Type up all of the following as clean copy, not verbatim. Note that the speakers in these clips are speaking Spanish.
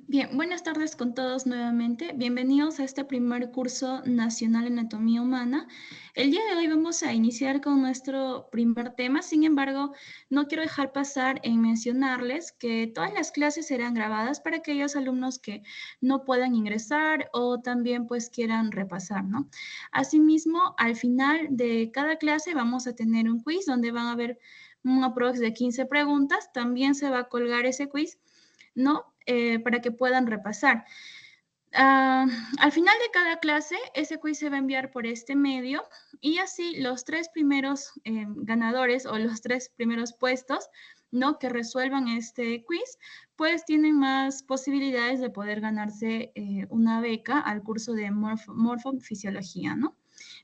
Bien, buenas tardes con todos nuevamente. Bienvenidos a este primer curso nacional de anatomía humana. El día de hoy vamos a iniciar con nuestro primer tema. Sin embargo, no quiero dejar pasar en mencionarles que todas las clases serán grabadas para aquellos alumnos que no puedan ingresar o también pues quieran repasar, ¿no? Asimismo, al final de cada clase vamos a tener un quiz donde van a haber un aprox de 15 preguntas. También se va a colgar ese quiz, ¿no? Para que puedan repasar. Al final de cada clase, ese quiz se va a enviar por este medio y así los tres primeros ganadores o los tres primeros puestos, ¿no? Que resuelvan este quiz, pues tienen más posibilidades de poder ganarse una beca al curso de morfofisiología, ¿no?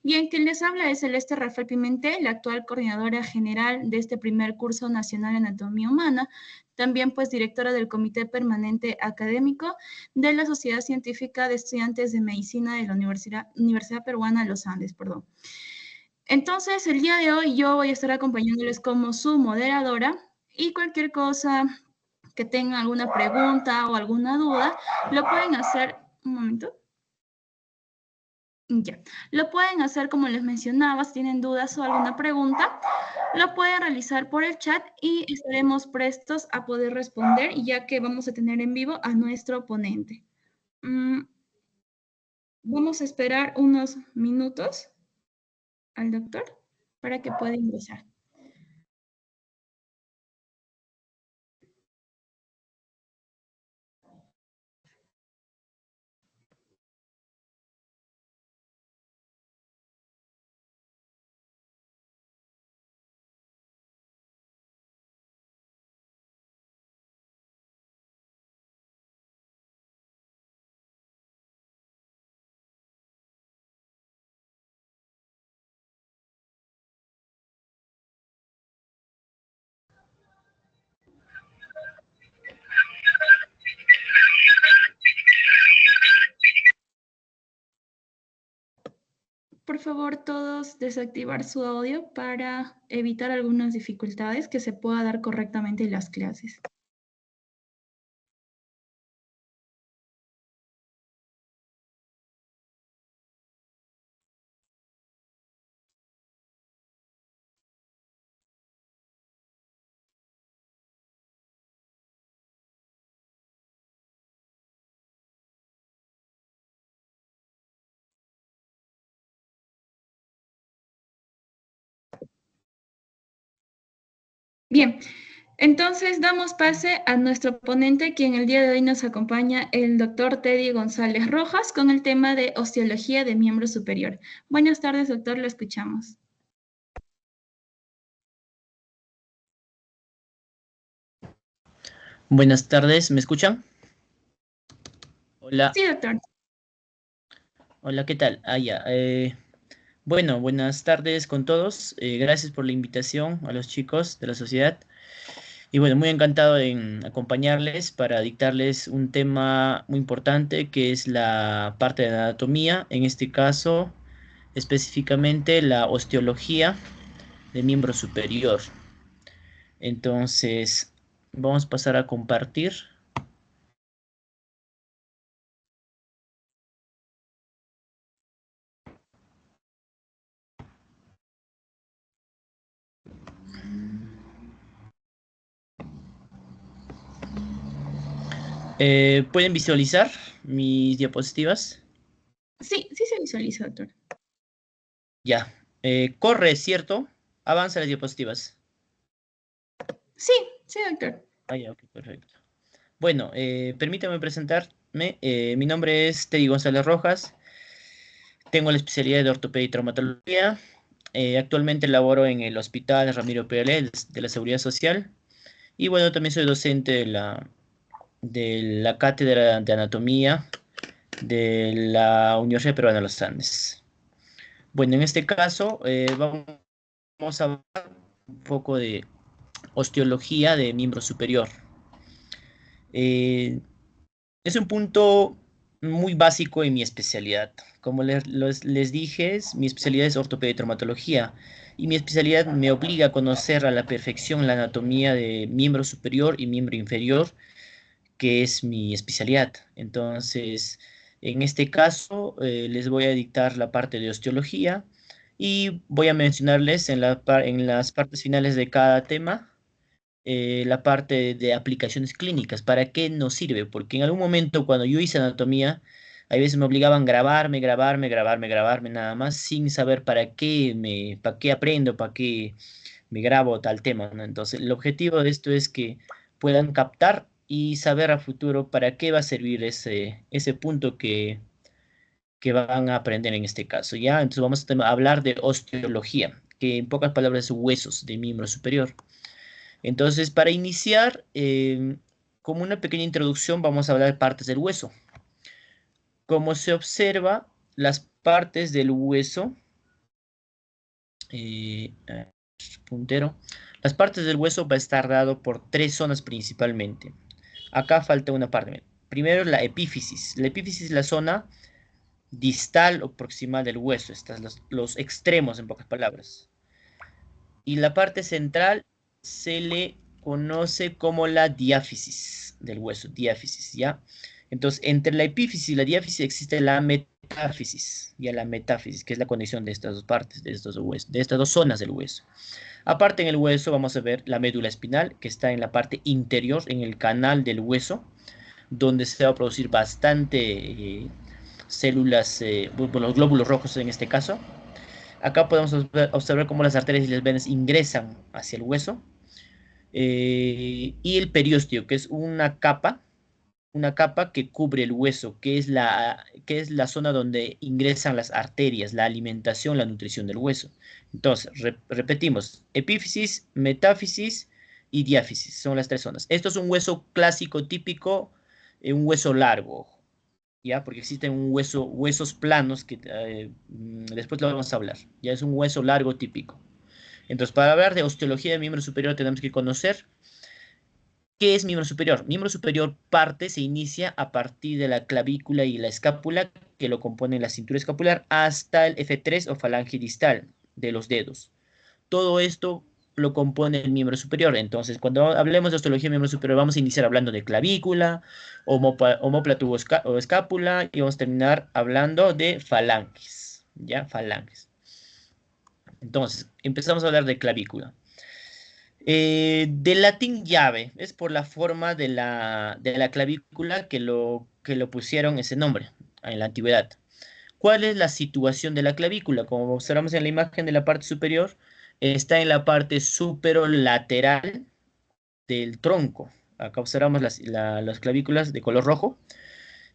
Bien, quien les habla es Celeste Rafael Pimentel, la actual coordinadora general de este primer curso nacional de anatomía humana, también pues directora del Comité Permanente Académico de la Sociedad Científica de Estudiantes de Medicina de la Universidad Peruana de los Andes, perdón. Entonces, el día de hoy yo voy a estar acompañándoles como su moderadora y cualquier cosa que tengan alguna pregunta o alguna duda, lo pueden hacer, un momento. Ya, lo pueden hacer como les mencionaba, si tienen dudas o alguna pregunta, lo pueden realizar por el chat y estaremos prestos a poder responder, ya que vamos a tener en vivo a nuestro ponente. Vamos a esperar unos minutos al doctor para que pueda ingresar. Por favor, todos desactivar su audio para evitar algunas dificultades que se pueda dar correctamente en las clases. Bien, entonces damos pase a nuestro ponente, quien el día de hoy nos acompaña, el doctor Teddy González Rojas, con el tema de osteología de miembro superior. Buenas tardes, doctor, lo escuchamos. Buenas tardes, ¿me escuchan? Hola, Sí, doctor. hola, ¿qué tal? Ya. Bueno, buenas tardes con todos. Gracias por la invitación a los chicos de la sociedad. Y bueno, muy encantado en acompañarles para dictarles un tema muy importante que es la parte de la anatomía, en este caso específicamente la osteología de miembro superior. Entonces, vamos a pasar a compartir. ¿Pueden visualizar mis diapositivas? Sí, sí se visualiza, doctor. Ya. Corre, ¿cierto? Avanza las diapositivas. Sí, sí, doctor. Ya, ok, perfecto. Bueno, permítame presentarme. Mi nombre es Teddy González Rojas. Tengo la especialidad de ortopedia y traumatología. Actualmente laboro en el Hospital Ramiro Pérez de la Seguridad Social. Y bueno, también soy docente de la Cátedra de Anatomía de la Universidad Peruana de los Andes. Bueno, en este caso vamos a hablar un poco de osteología de miembro superior. Eh, es un punto muy básico en mi especialidad. Como les dije, mi especialidad es ortopedia y traumatología y mi especialidad me obliga a conocer a la perfección la anatomía de miembro superior y miembro inferior, que es mi especialidad. Entonces, en este caso, les voy a dictar la parte de osteología y voy a mencionarles en las partes finales de cada tema la parte de aplicaciones clínicas. ¿Para qué nos sirve? Porque en algún momento cuando yo hice anatomía, a veces me obligaban a grabarme nada más sin saber para qué aprendo, para qué me grabo tal tema, ¿no? Entonces, el objetivo de esto es que puedan captar y saber a futuro para qué va a servir ese punto que van a aprender en este caso, ¿ya? Entonces vamos a hablar de osteología, que en pocas palabras es huesos de miembro superior. Entonces, para iniciar, como una pequeña introducción, vamos a hablar de partes del hueso. Como se observa, las partes del hueso, eh, puntero, las partes del hueso va a estar dado por tres zonas principalmente. Acá falta una parte. Primero, la epífisis. La epífisis es la zona distal o proximal del hueso. Estas los extremos, en pocas palabras. Y la parte central se le conoce como la diáfisis del hueso, diáfisis, ¿ya? Entonces, entre la epífisis y la diáfisis existe la metáfisis, ya la metáfisis, que es la conexión de estas dos partes, de estos huesos, de estas dos zonas del hueso. Aparte en el hueso vamos a ver la médula espinal, que está en la parte interior, en el canal del hueso, donde se va a producir bastante células, los glóbulos rojos en este caso. Acá podemos observar cómo las arterias y las venas ingresan hacia el hueso. Y el periósteo, que es una capa que cubre el hueso, que es la zona donde ingresan las arterias, la alimentación, la nutrición del hueso. Entonces, repetimos, epífisis, metáfisis y diáfisis, son las tres zonas. Esto es un hueso clásico, típico, un hueso largo, ¿ya? Porque existen huesos planos que después lo vamos a hablar. Ya es un hueso largo típico. Entonces, para hablar de osteología del miembro superior tenemos que conocer qué es miembro superior. Miembro superior se inicia a partir de la clavícula y la escápula que lo componen la cintura escapular hasta el F3 o falange distal de los dedos. Todo esto lo compone el miembro superior. Entonces, cuando hablemos de osteología del miembro superior, vamos a iniciar hablando de clavícula, omóplato o escápula, y vamos a terminar hablando de falanges, ¿ya? Falanges. Entonces, empezamos a hablar de clavícula. Del latín llave, es por la forma de la clavícula que lo pusieron ese nombre en la antigüedad. ¿Cuál es la situación de la clavícula? Como observamos en la imagen de la parte superior, está en la parte superolateral del tronco. Acá observamos las clavículas de color rojo.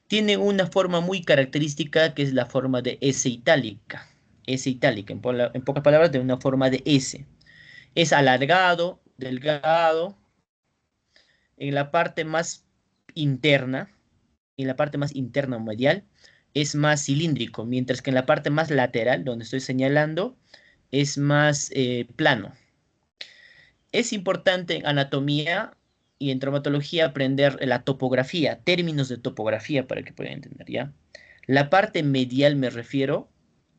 Tienen una forma muy característica que es la forma de S itálica. S itálica, en pocas palabras, de una forma de S. Es alargado, delgado, en la parte más interna, o medial, es más cilíndrico, mientras que en la parte más lateral, donde estoy señalando, es más plano. Es importante en anatomía y en traumatología aprender la topografía, términos de topografía para que puedan entender, ¿ya? La parte medial me refiero,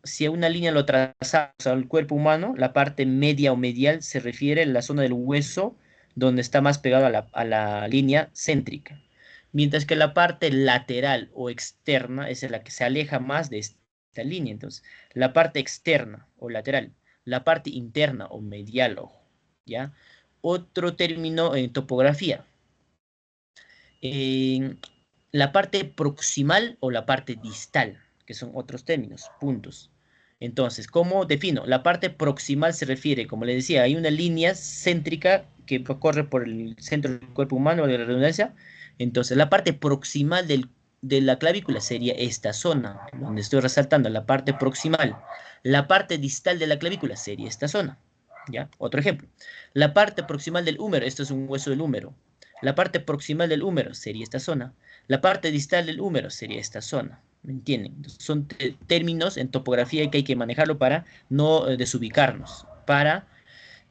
si a una línea lo trazamos al cuerpo humano, la parte media o medial se refiere a la zona del hueso donde está más pegado a la línea céntrica. Mientras que la parte lateral o externa es la que se aleja más de esta línea. Entonces, la parte externa o lateral, la parte interna o medial, ojo, ¿ya? Otro término en topografía. La parte proximal o la parte distal, que son otros términos, puntos. Entonces, ¿cómo defino? La parte proximal se refiere, como le decía, hay una línea céntrica que corre por el centro del cuerpo humano, de la redundancia. Entonces, la parte proximal de la clavícula sería esta zona, donde estoy resaltando la parte proximal. La parte distal de la clavícula sería esta zona. ¿Ya? Otro ejemplo. La parte proximal del húmero, esto es un hueso del húmero. La parte proximal del húmero sería esta zona. La parte distal del húmero sería esta zona. ¿Me entienden? Entonces, son términos en topografía que hay que manejarlo para no desubicarnos, para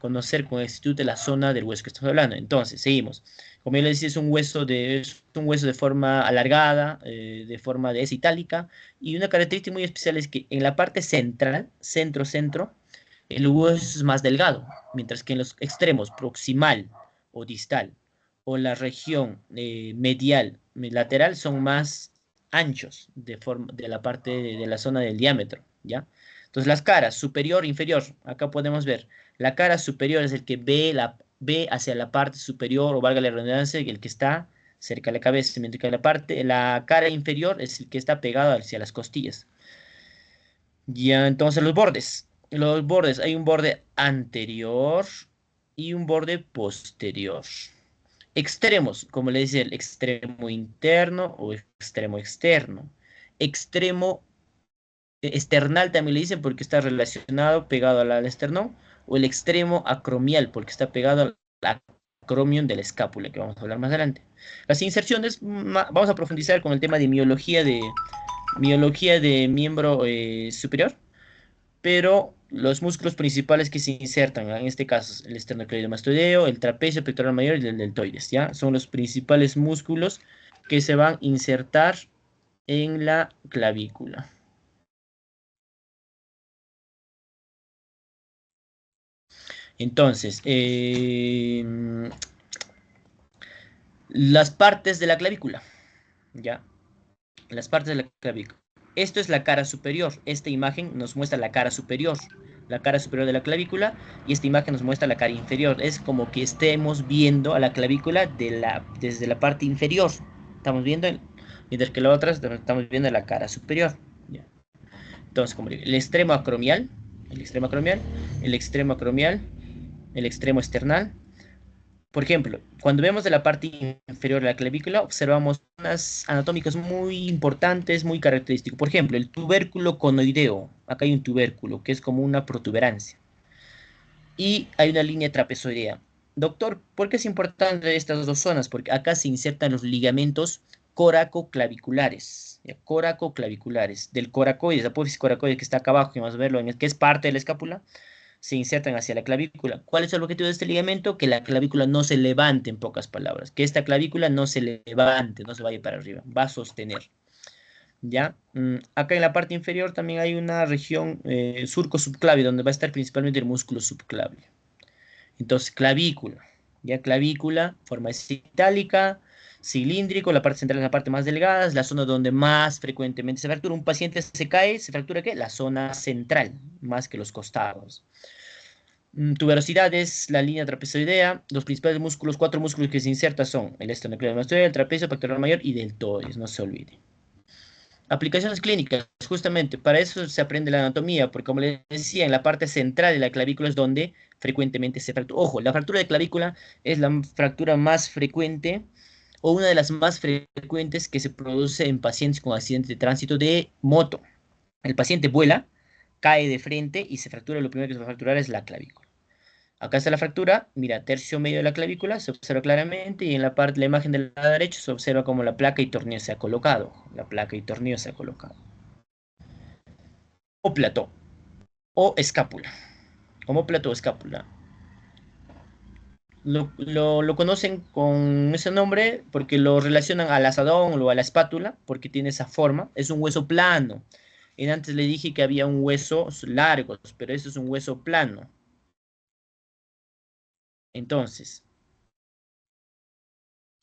conocer con exactitud la zona del hueso que estamos hablando. Entonces, seguimos. Como yo les decía, es un hueso de forma alargada, de forma de S itálica, y una característica muy especial es que en la parte central, centro, el hueso es más delgado, mientras que en los extremos, proximal o distal, o la región medial, lateral, son más anchos de la parte de la zona del diámetro, ¿ya? Entonces las caras, superior, inferior, acá podemos ver, la cara superior es el que ve hacia la parte superior, o valga la redundancia, el que está cerca de la cabeza, mientras que la cara inferior es el que está pegado hacia las costillas. Ya, entonces los bordes. Los bordes, hay un borde anterior y un borde posterior. Extremos, como le dice, el extremo interno o extremo externo. Extremo external también le dicen porque está relacionado, pegado al esternón. O el extremo acromial porque está pegado al acromion de la escápula, que vamos a hablar más adelante. Las inserciones, vamos a profundizar con el tema de miología de miembro superior, pero los músculos principales que se insertan, en este caso el esternocleidomastoideo, el trapecio pectoral mayor y el deltoides, ¿ya? Son los principales músculos que se van a insertar en la clavícula. Entonces, las partes de la clavícula, ¿ya? Las partes de la clavícula. Esto es la cara superior. Esta imagen nos muestra la cara superior de la clavícula, y esta imagen nos muestra la cara inferior. Es como que estemos viendo a la clavícula desde la parte inferior. Estamos viendo, mientras que la otra estamos viendo la cara superior. ¿Ya? Entonces, como digo, el extremo acromial, el extremo acromial, el extremo acromial, el extremo external. Por ejemplo, cuando vemos de la parte inferior de la clavícula, observamos unas anatómicas muy importantes, muy características. Por ejemplo, el tubérculo conoideo. Acá hay un tubérculo que es como una protuberancia. Y hay una línea trapezoidea. Doctor, ¿por qué es importante estas dos zonas? Porque acá se insertan los ligamentos coracoclaviculares. Coracoclaviculares. Del coracoides, apófisis coracoides que está acá abajo, que vamos a verlo, que es parte de la escápula, se insertan hacia la clavícula. ¿Cuál es el objetivo de este ligamento? Que la clavícula no se levante, en pocas palabras. Que esta clavícula no se levante, no se vaya para arriba. Va a sostener. ¿Ya? Acá en la parte inferior también hay una región surco subclavio, donde va a estar principalmente el músculo subclavio. Entonces, clavícula. ¿Ya? Clavícula, forma itálica, cilíndrico, la parte central es la parte más delgada, es la zona donde más frecuentemente se fractura. Un paciente se cae, ¿se fractura qué? La zona central, más que los costados. Tuberosidades, la línea trapezoidea, los principales músculos, 4 músculos que se insertan son el esternocleidomastoideo, el trapecio pectoral mayor y deltoides, no se olvide. Aplicaciones clínicas, justamente, para eso se aprende la anatomía, porque como les decía, en la parte central de la clavícula es donde frecuentemente se fractura. Ojo, la fractura de clavícula es la fractura más frecuente o una de las más frecuentes que se produce en pacientes con accidentes de tránsito de moto. El paciente vuela, cae de frente y se fractura, lo primero que se va a fracturar es la clavícula. Acá está la fractura, mira, tercio medio de la clavícula, se observa claramente, y en la imagen del lado derecho se observa como la placa y tornillo se ha colocado. La placa y tornillo se ha colocado. Óplato o escápula. Omóplato o escápula. Lo conocen con ese nombre porque lo relacionan al asadón o a la espátula, porque tiene esa forma. Es un hueso plano. Y antes le dije que había un hueso largo, pero este es un hueso plano. Entonces,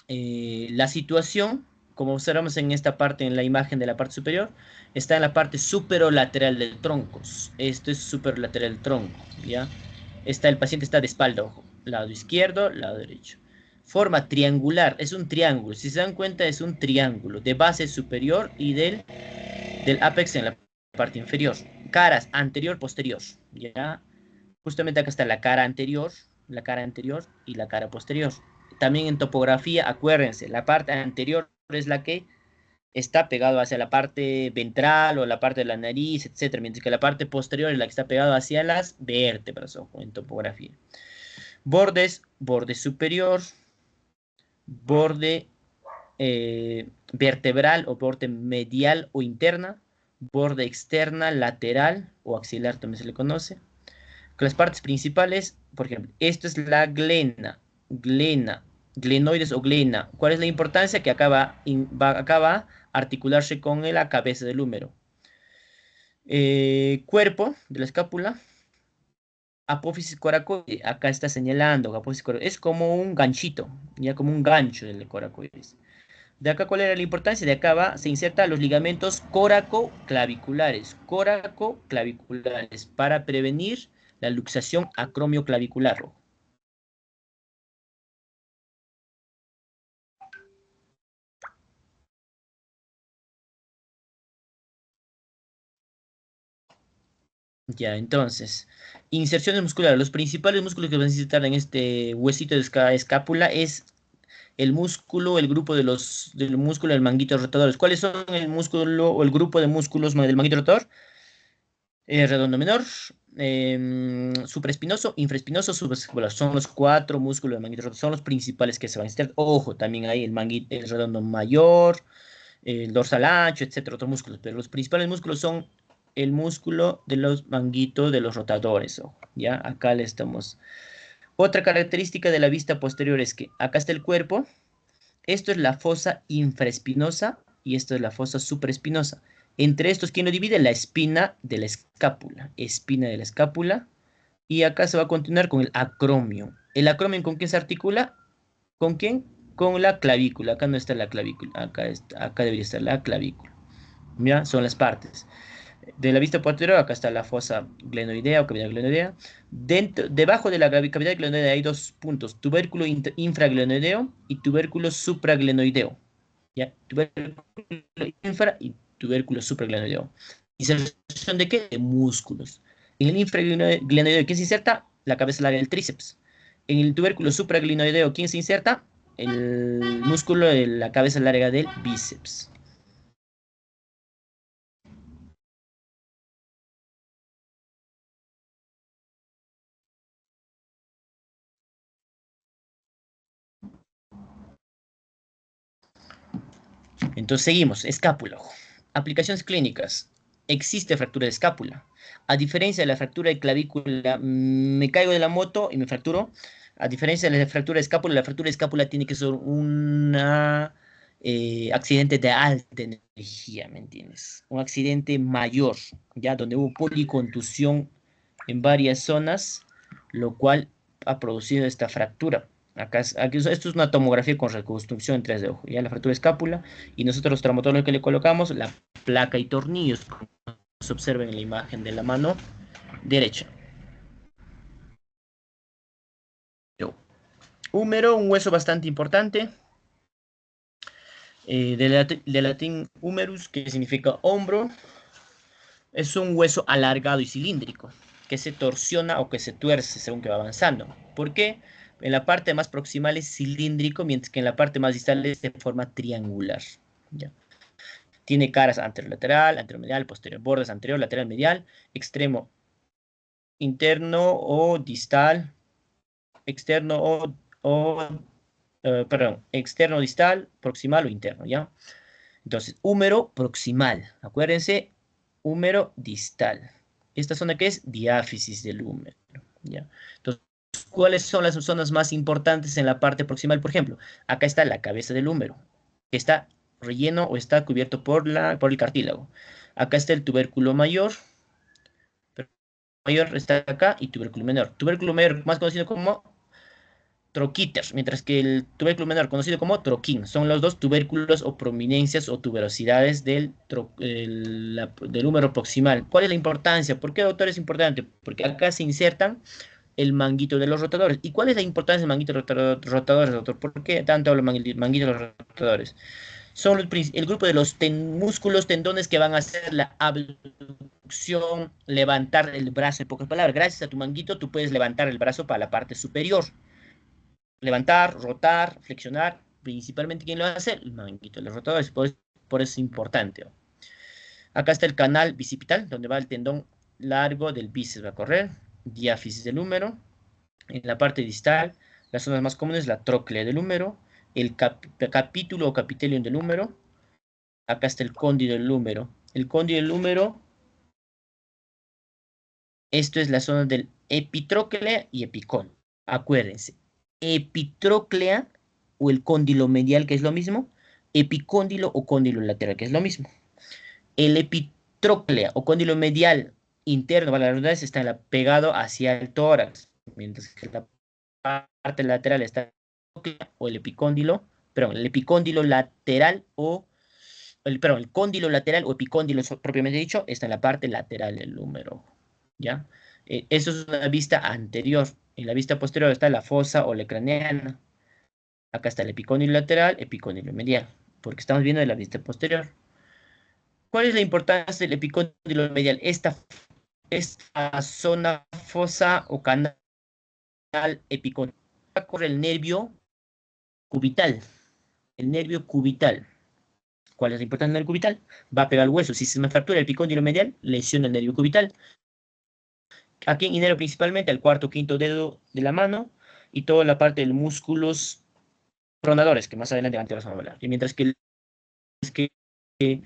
la situación, como observamos en esta parte, en la imagen de la parte superior, está en la parte superolateral del tronco. Esto es superolateral del tronco, ¿ya? El paciente está de espalda, ojo. Lado izquierdo, lado derecho. Forma triangular, es un triángulo. Si se dan cuenta, es un triángulo de base superior y del ápex en la parte inferior. Caras anterior, posterior, ¿ya? Justamente acá está la cara anterior y la cara posterior. También en topografía, acuérdense, la parte anterior es la que está pegado hacia la parte ventral o la parte de la nariz, etcétera, mientras que la parte posterior es la que está pegado hacia las vértebras, ojo, en topografía. Bordes, borde superior, borde vertebral o borde medial o interna, borde externa, lateral o axilar también se le conoce. Las partes principales, por ejemplo, esto es la glenoides o glena. ¿Cuál es la importancia? Que acá va a articularse con la cabeza del húmero. Cuerpo de la escápula, Apófisis coracoide, acá está señalando, apófisis es como un ganchito, ya como un gancho del coracoides. De acá, ¿cuál era la importancia? De acá va, se inserta los ligamentos coracoclaviculares, para prevenir la luxación acromioclavicular. Ya, entonces, inserciones musculares. Los principales músculos que van a insertar en este huesito de escápula es el músculo, el grupo del músculo del manguito rotador. ¿Cuáles son el músculo o el grupo de músculos del manguito rotador? Redondo menor, supraespinoso, infraespinoso, subescapular. Son los cuatro músculos del manguito rotador, son los principales que se van a insertar. Ojo, también hay el redondo mayor, el dorsal ancho, etcétera, otros músculos. Pero los principales músculos son el músculo de los manguitos de los rotadores. Ojo, ¿ya? Acá le estamos. Otra característica de la vista posterior es que acá está el cuerpo. Esto es la fosa infraespinosa y esto es la fosa supraespinosa. Entre estos, ¿quién lo divide? La espina de la escápula. Espina de la escápula. Y acá se va a continuar con el acromio. ¿El acromio con quién se articula? ¿Con quién? Con la clavícula. Acá no está la clavícula. Acá debería estar la clavícula. ¿Ya? Son las partes. De la vista posterior, acá está la fosa glenoidea o cavidad glenoidea. Debajo de la cavidad glenoidea hay dos puntos: tubérculo infraglenoideo y tubérculo supraglenoideo. ¿Ya? Tubérculo infra y tubérculo supraglenoideo. ¿Inserción de qué? De músculos. En el infraglenoideo, ¿quién se inserta? La cabeza larga del tríceps. En el tubérculo supraglenoideo, ¿quién se inserta? El músculo de la cabeza larga del bíceps. Entonces seguimos, escápula. Aplicaciones clínicas. Existe fractura de escápula. A diferencia de la fractura de clavícula, me caigo de la moto y me fracturo. A diferencia de la fractura de la fractura de escápula tiene que ser un accidente de alta energía, ¿me entiendes? Un accidente mayor, ya donde hubo policontusión en varias zonas, lo cual ha producido esta fractura. Esto es una tomografía con reconstrucción en 3D, ojo, ya la fractura de escápula, y nosotros los traumatólogos que le colocamos, la placa y tornillos, como se observa en la imagen de la mano derecha. Húmero, un hueso bastante importante, de latín humerus, que significa hombro. Es un hueso alargado y cilíndrico, que se torsiona o que se tuerce según que va avanzando. ¿Por qué? En la parte más proximal es cilíndrico, mientras que en la parte más distal es de forma triangular. ¿Ya? Tiene caras anterolateral, anteromedial, posterior, bordes anterior, lateral, medial, extremo interno o distal, externo perdón, externo distal, proximal o interno, ¿ya? Entonces, húmero proximal, acuérdense, húmero distal. Esta zona que es diáfisis del húmero, ¿ya? Entonces, ¿cuáles son las zonas más importantes en la parte proximal? Por ejemplo, acá está la cabeza del húmero, que está relleno o está cubierto por el cartílago. Acá está el tubérculo mayor, está acá, y tubérculo menor. Tubérculo mayor, más conocido como troquíter, mientras que el tubérculo menor, conocido como troquín, son los dos tubérculos o prominencias o tuberosidades del húmero proximal. ¿Cuál es la importancia? ¿Por qué, doctor, es importante? Porque acá se insertan el manguito de los rotadores. ¿Y cuál es la importancia del manguito de los rotadores, doctor? ¿Por qué tanto hablo manguito de los rotadores? Son el grupo de los músculos, tendones que van a hacer la abducción, levantar el brazo. En pocas palabras, gracias a tu manguito tú puedes levantar el brazo para la parte superior. Levantar, rotar, flexionar. Principalmente, ¿quién lo hace? El manguito de los rotadores. Por eso es importante. Acá está el canal bicipital, donde va el tendón largo del bíceps. Va a correr. Diáfisis del húmero. En la parte distal, las zonas más comunes, la tróclea del húmero, el capítulo o capitelium del húmero. Acá está el cóndilo del húmero. El cóndilo del húmero, esto es la zona del epitróclea y epicóndilo. Acuérdense, epitróclea o el cóndilo medial, que es lo mismo, epicóndilo o cóndilo lateral, que es lo mismo. El epitróclea o cóndilo medial interno, vale, la redundancia, está pegado hacia el tórax, mientras que la parte lateral está o el epicóndilo, perdón, el epicóndilo lateral o perdón, el cóndilo lateral o epicóndilo propiamente dicho está en la parte lateral del húmero, ¿ya? Eso es una vista anterior. En la vista posterior está la fosa o la craneana. Acá está el epicóndilo lateral, epicóndilo medial, porque estamos viendo de la vista posterior. ¿Cuál es la importancia del epicóndilo medial? Esta zona fosa o canal epicóndilo. Acá corre el nervio cubital. El nervio cubital. ¿Cuál es la importancia del nervio cubital? Va a pegar al hueso. Si se me fractura el epicóndilo medial, lesiona el nervio cubital. Aquí innerva principalmente al cuarto o quinto dedo de la mano y toda la parte de los músculos pronadores, que más adelante vamos a hablar. Y mientras que el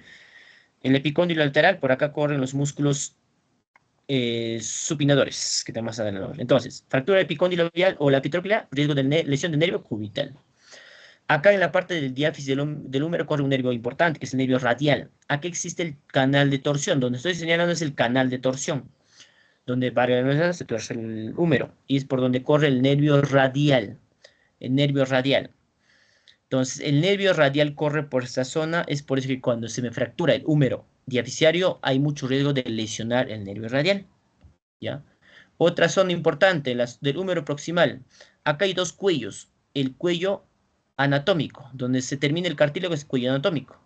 epicóndilo lateral, por acá corren los músculos supinadores, que más adelante vamos a hablar. Entonces, fractura del epicóndilo medial o la epitrópila, riesgo de lesión del nervio cubital. Acá en la parte del diáfisis del húmero corre un nervio importante, que es el nervio radial. Aquí existe el canal de torsión. Donde estoy señalando es el canal de torsión, donde varias veces se tuerce el húmero. Y es por donde corre el nervio radial. El nervio radial. Entonces, el nervio radial corre por esta zona. Es por eso que cuando se me fractura el húmero diaficiario, hay mucho riesgo de lesionar el nervio radial, ¿ya? Otra zona importante, del húmero proximal. Acá hay dos cuellos. El cuello anatómico, donde se termina el cartílago, es el cuello anatómico.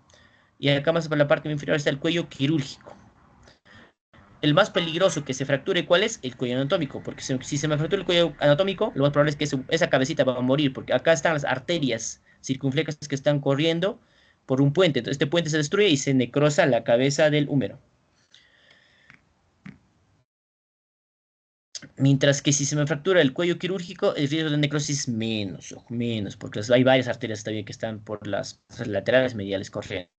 Y acá más para la parte inferior está el cuello quirúrgico. El más peligroso que se fracture, ¿cuál es? El cuello anatómico, porque si se me fractura el cuello anatómico, lo más probable es que esa cabecita va a morir, porque acá están las arterias circunflexas que están corriendo por un puente. Entonces este puente se destruye y se necrosa la cabeza del húmero. Mientras que si se me fractura el cuello quirúrgico, el riesgo de necrosis es menos, menos, porque hay varias arterias todavía que están por las laterales mediales corriendo.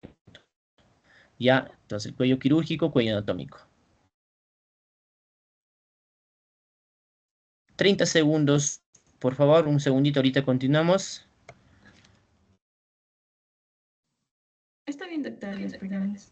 Ya, entonces el cuello quirúrgico, cuello anatómico. 30 segundos, por favor, un segundito, ahorita continuamos. Está bien, doctor, esperamos.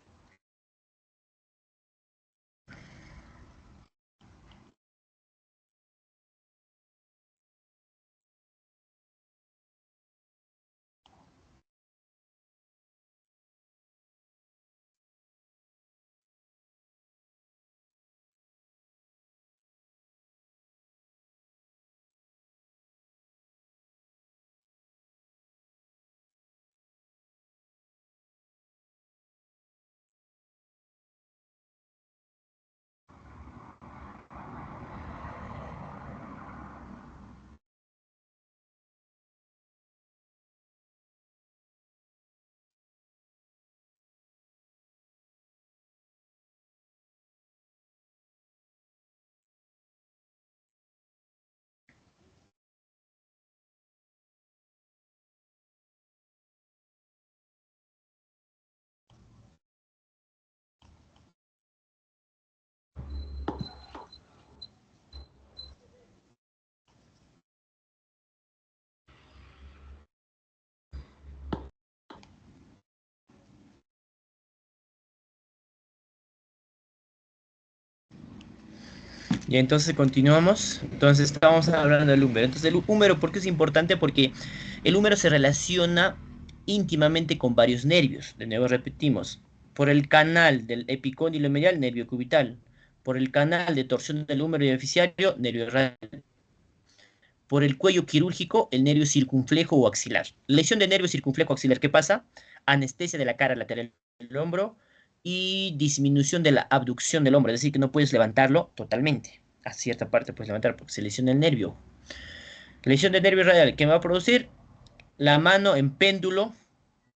Y entonces continuamos. Entonces estamos hablando del húmero. Entonces el húmero, ¿por qué es importante? Porque el húmero se relaciona íntimamente con varios nervios. De nuevo repetimos. Por el canal del epicóndilo medial, nervio cubital. Por el canal de torsión del húmero diaficiario, nervio radial. Por el cuello quirúrgico, el nervio circunflejo o axilar. Lesión de nervio circunflejo axilar, ¿qué pasa? Anestesia de la cara lateral del hombro y disminución de la abducción del hombro, es decir, que no puedes levantarlo totalmente. A cierta parte puedes levantar porque se lesiona el nervio. Lesión del nervio radial, ¿qué me va a producir? La mano en péndulo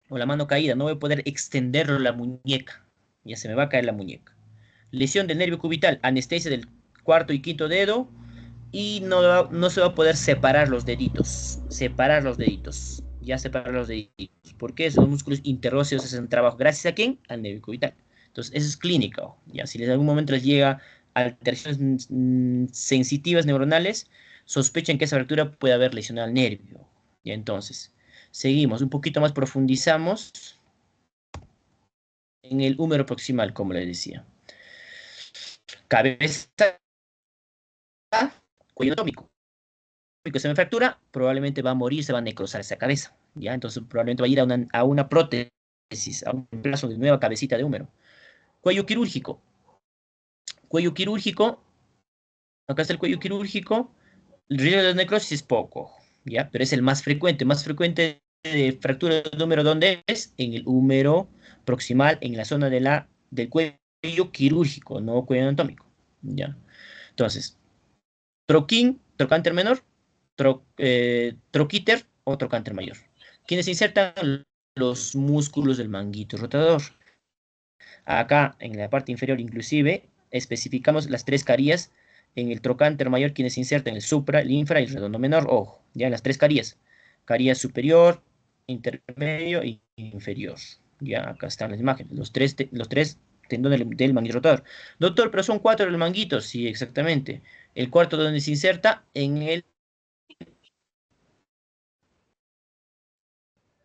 o la mano caída, no voy a poder extender la muñeca, ya se me va a caer la muñeca. Lesión del nervio cubital, anestesia del cuarto y quinto dedo, y no se va a poder separar los deditos. Separar los deditos. Ya separar los deditos. Porque los músculos interóseos hacen trabajo. ¿Gracias a quién? Al nervio cubital. Entonces, eso es clínico. Ya, si en algún momento les llega alteraciones sensitivas neuronales, sospechen que esa fractura puede haber lesionado al nervio. Ya, entonces, seguimos. Un poquito más profundizamos en el húmero proximal, como les decía. Cabeza, cuello anatómico. Que se me fractura, probablemente va a morir, se va a necrosar esa cabeza, ¿ya? Entonces probablemente va a ir a una prótesis, a un reemplazo de nueva cabecita de húmero. Cuello quirúrgico. Cuello quirúrgico, acá está el cuello quirúrgico, el riesgo de necrosis es poco, ¿ya? Pero es el más frecuente de fractura de húmero, ¿dónde es? En el húmero proximal, en la zona del cuello quirúrgico, no cuello anatómico, ¿ya? Entonces, troquín, trocánter menor, troquíter o trocánter mayor. Quienes insertan los músculos del manguito rotador. Acá, en la parte inferior, inclusive, especificamos las tres carías en el trocánter mayor, quienes insertan el supra, el infra y el redondo menor. Ojo, ya las tres carías. Caría superior, intermedio y inferior. Ya acá están las imágenes. Los tres tendones del manguito rotador. Doctor, pero son cuatro los manguitos. Sí, exactamente. El cuarto donde se inserta en el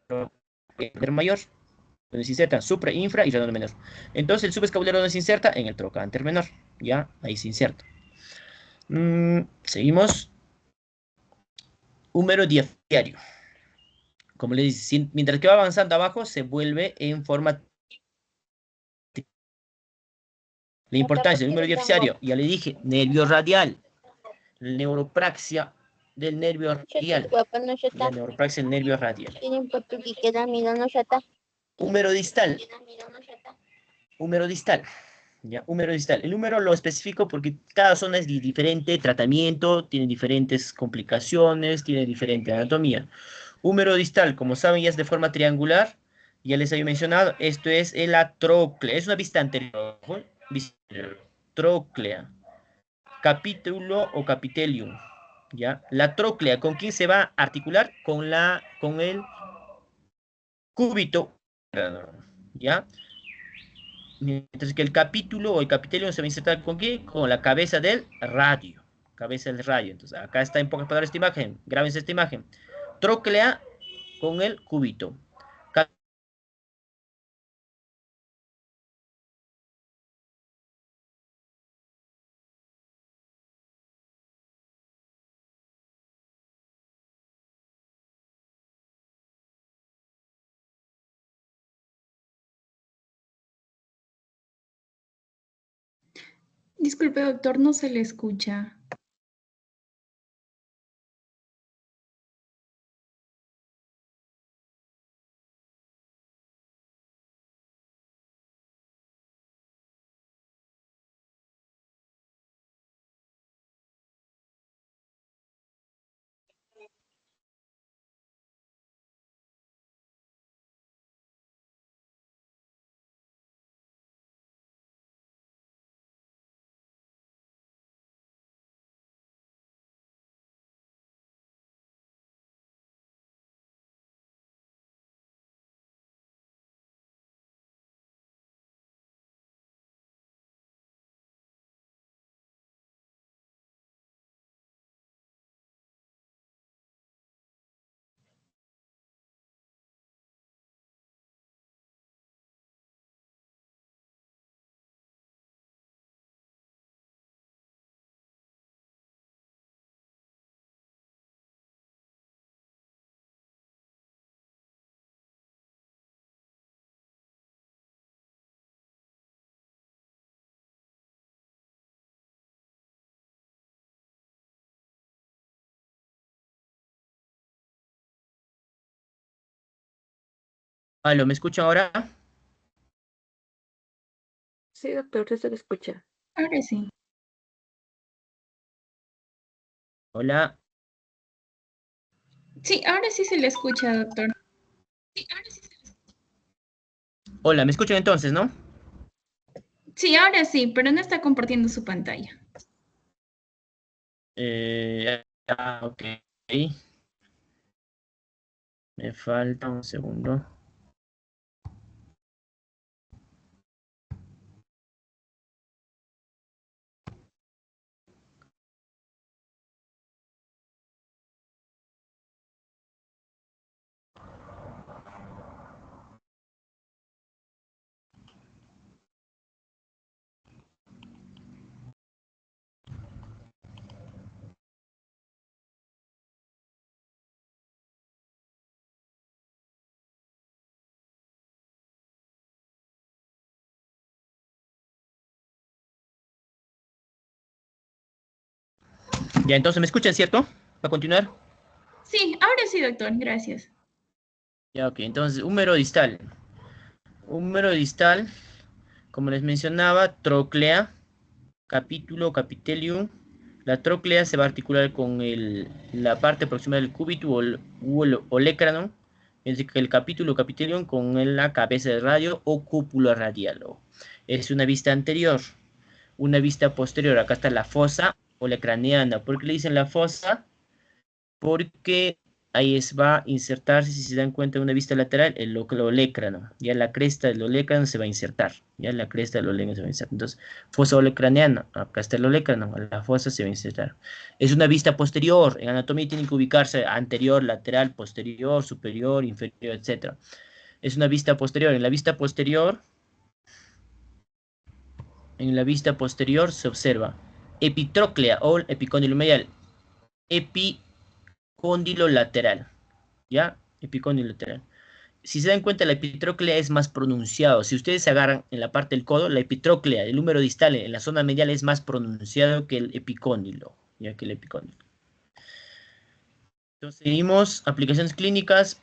trocánter mayor, donde se inserta supra, infra y redondo menor. Entonces el subescapulario donde se inserta en el trocánter menor. Ya, ahí se inserta. Seguimos. Húmero diafiario. Como le dice, mientras que va avanzando abajo, se vuelve en forma. La importancia del húmero diafiario, ya le dije, nervio radial, neuropraxia del nervio radial. La neuropraxia del nervio radial. Húmero distal. Húmero distal. Ya, húmero distal. El húmero lo especifico porque cada zona es de diferente tratamiento, tiene diferentes complicaciones, tiene diferente anatomía. Húmero distal, como saben, ya es de forma triangular. Ya les había mencionado, esto es el tróclea. Es una vista anterior. Vista anterior. Tróclea. Capítulo o capitelium. ¿Ya? La tróclea, ¿con quién se va a articular? Con el cúbito. ¿Ya? Mientras que el capítulo o el capitelium se va a insertar ¿con qué? Con la cabeza del radio. Cabeza del radio. Entonces, acá está en pocas palabras esta imagen. Grábense esta imagen. Tróclea con el cúbito. Disculpe, doctor, no se le escucha. ¿Aló, me escucha ahora? Sí, doctor, usted se le escucha. Ahora sí. Hola. Sí, ahora sí se le escucha, doctor. Hola, ¿me escuchan entonces, no? Sí, ahora sí, pero no está compartiendo su pantalla. Ok. Me falta un segundo. Ya, entonces, ¿me escuchan, cierto? ¿Va a continuar? Sí, ahora sí, doctor, gracias. Ya, ok. Entonces, húmero distal. Húmero distal, como les mencionaba, tróclea, capítulo, capitelium. La tróclea se va a articular con la parte proximal del cúbito o el olecranon, es decir, que el capítulo, capitelium con la cabeza de radio o cúpula radial. Es una vista anterior. Una vista posterior, acá está la fosa olecraneana. ¿Por qué le dicen la fosa? Porque ahí va a insertarse, si se dan cuenta, en una vista lateral, el olecrano. Ya la cresta del olecrano se va a insertar. Ya la cresta del olecrano se va a insertar. Entonces, fosa olecraneana, acá está el olecrano, la fosa se va a insertar. Es una vista posterior. En anatomía tiene que ubicarse anterior, lateral, posterior, superior, inferior, etc. Es una vista posterior. En la vista posterior se observa epitróclea o epicóndilo medial, epicóndilo lateral, ¿ya? Epicóndilo lateral. Si se dan cuenta, la epitróclea es más pronunciado. Si ustedes se agarran en la parte del codo, la epitróclea, el húmero distal en la zona medial es más pronunciado que el epicóndilo, ya que el epicóndilo. Entonces, seguimos, aplicaciones clínicas.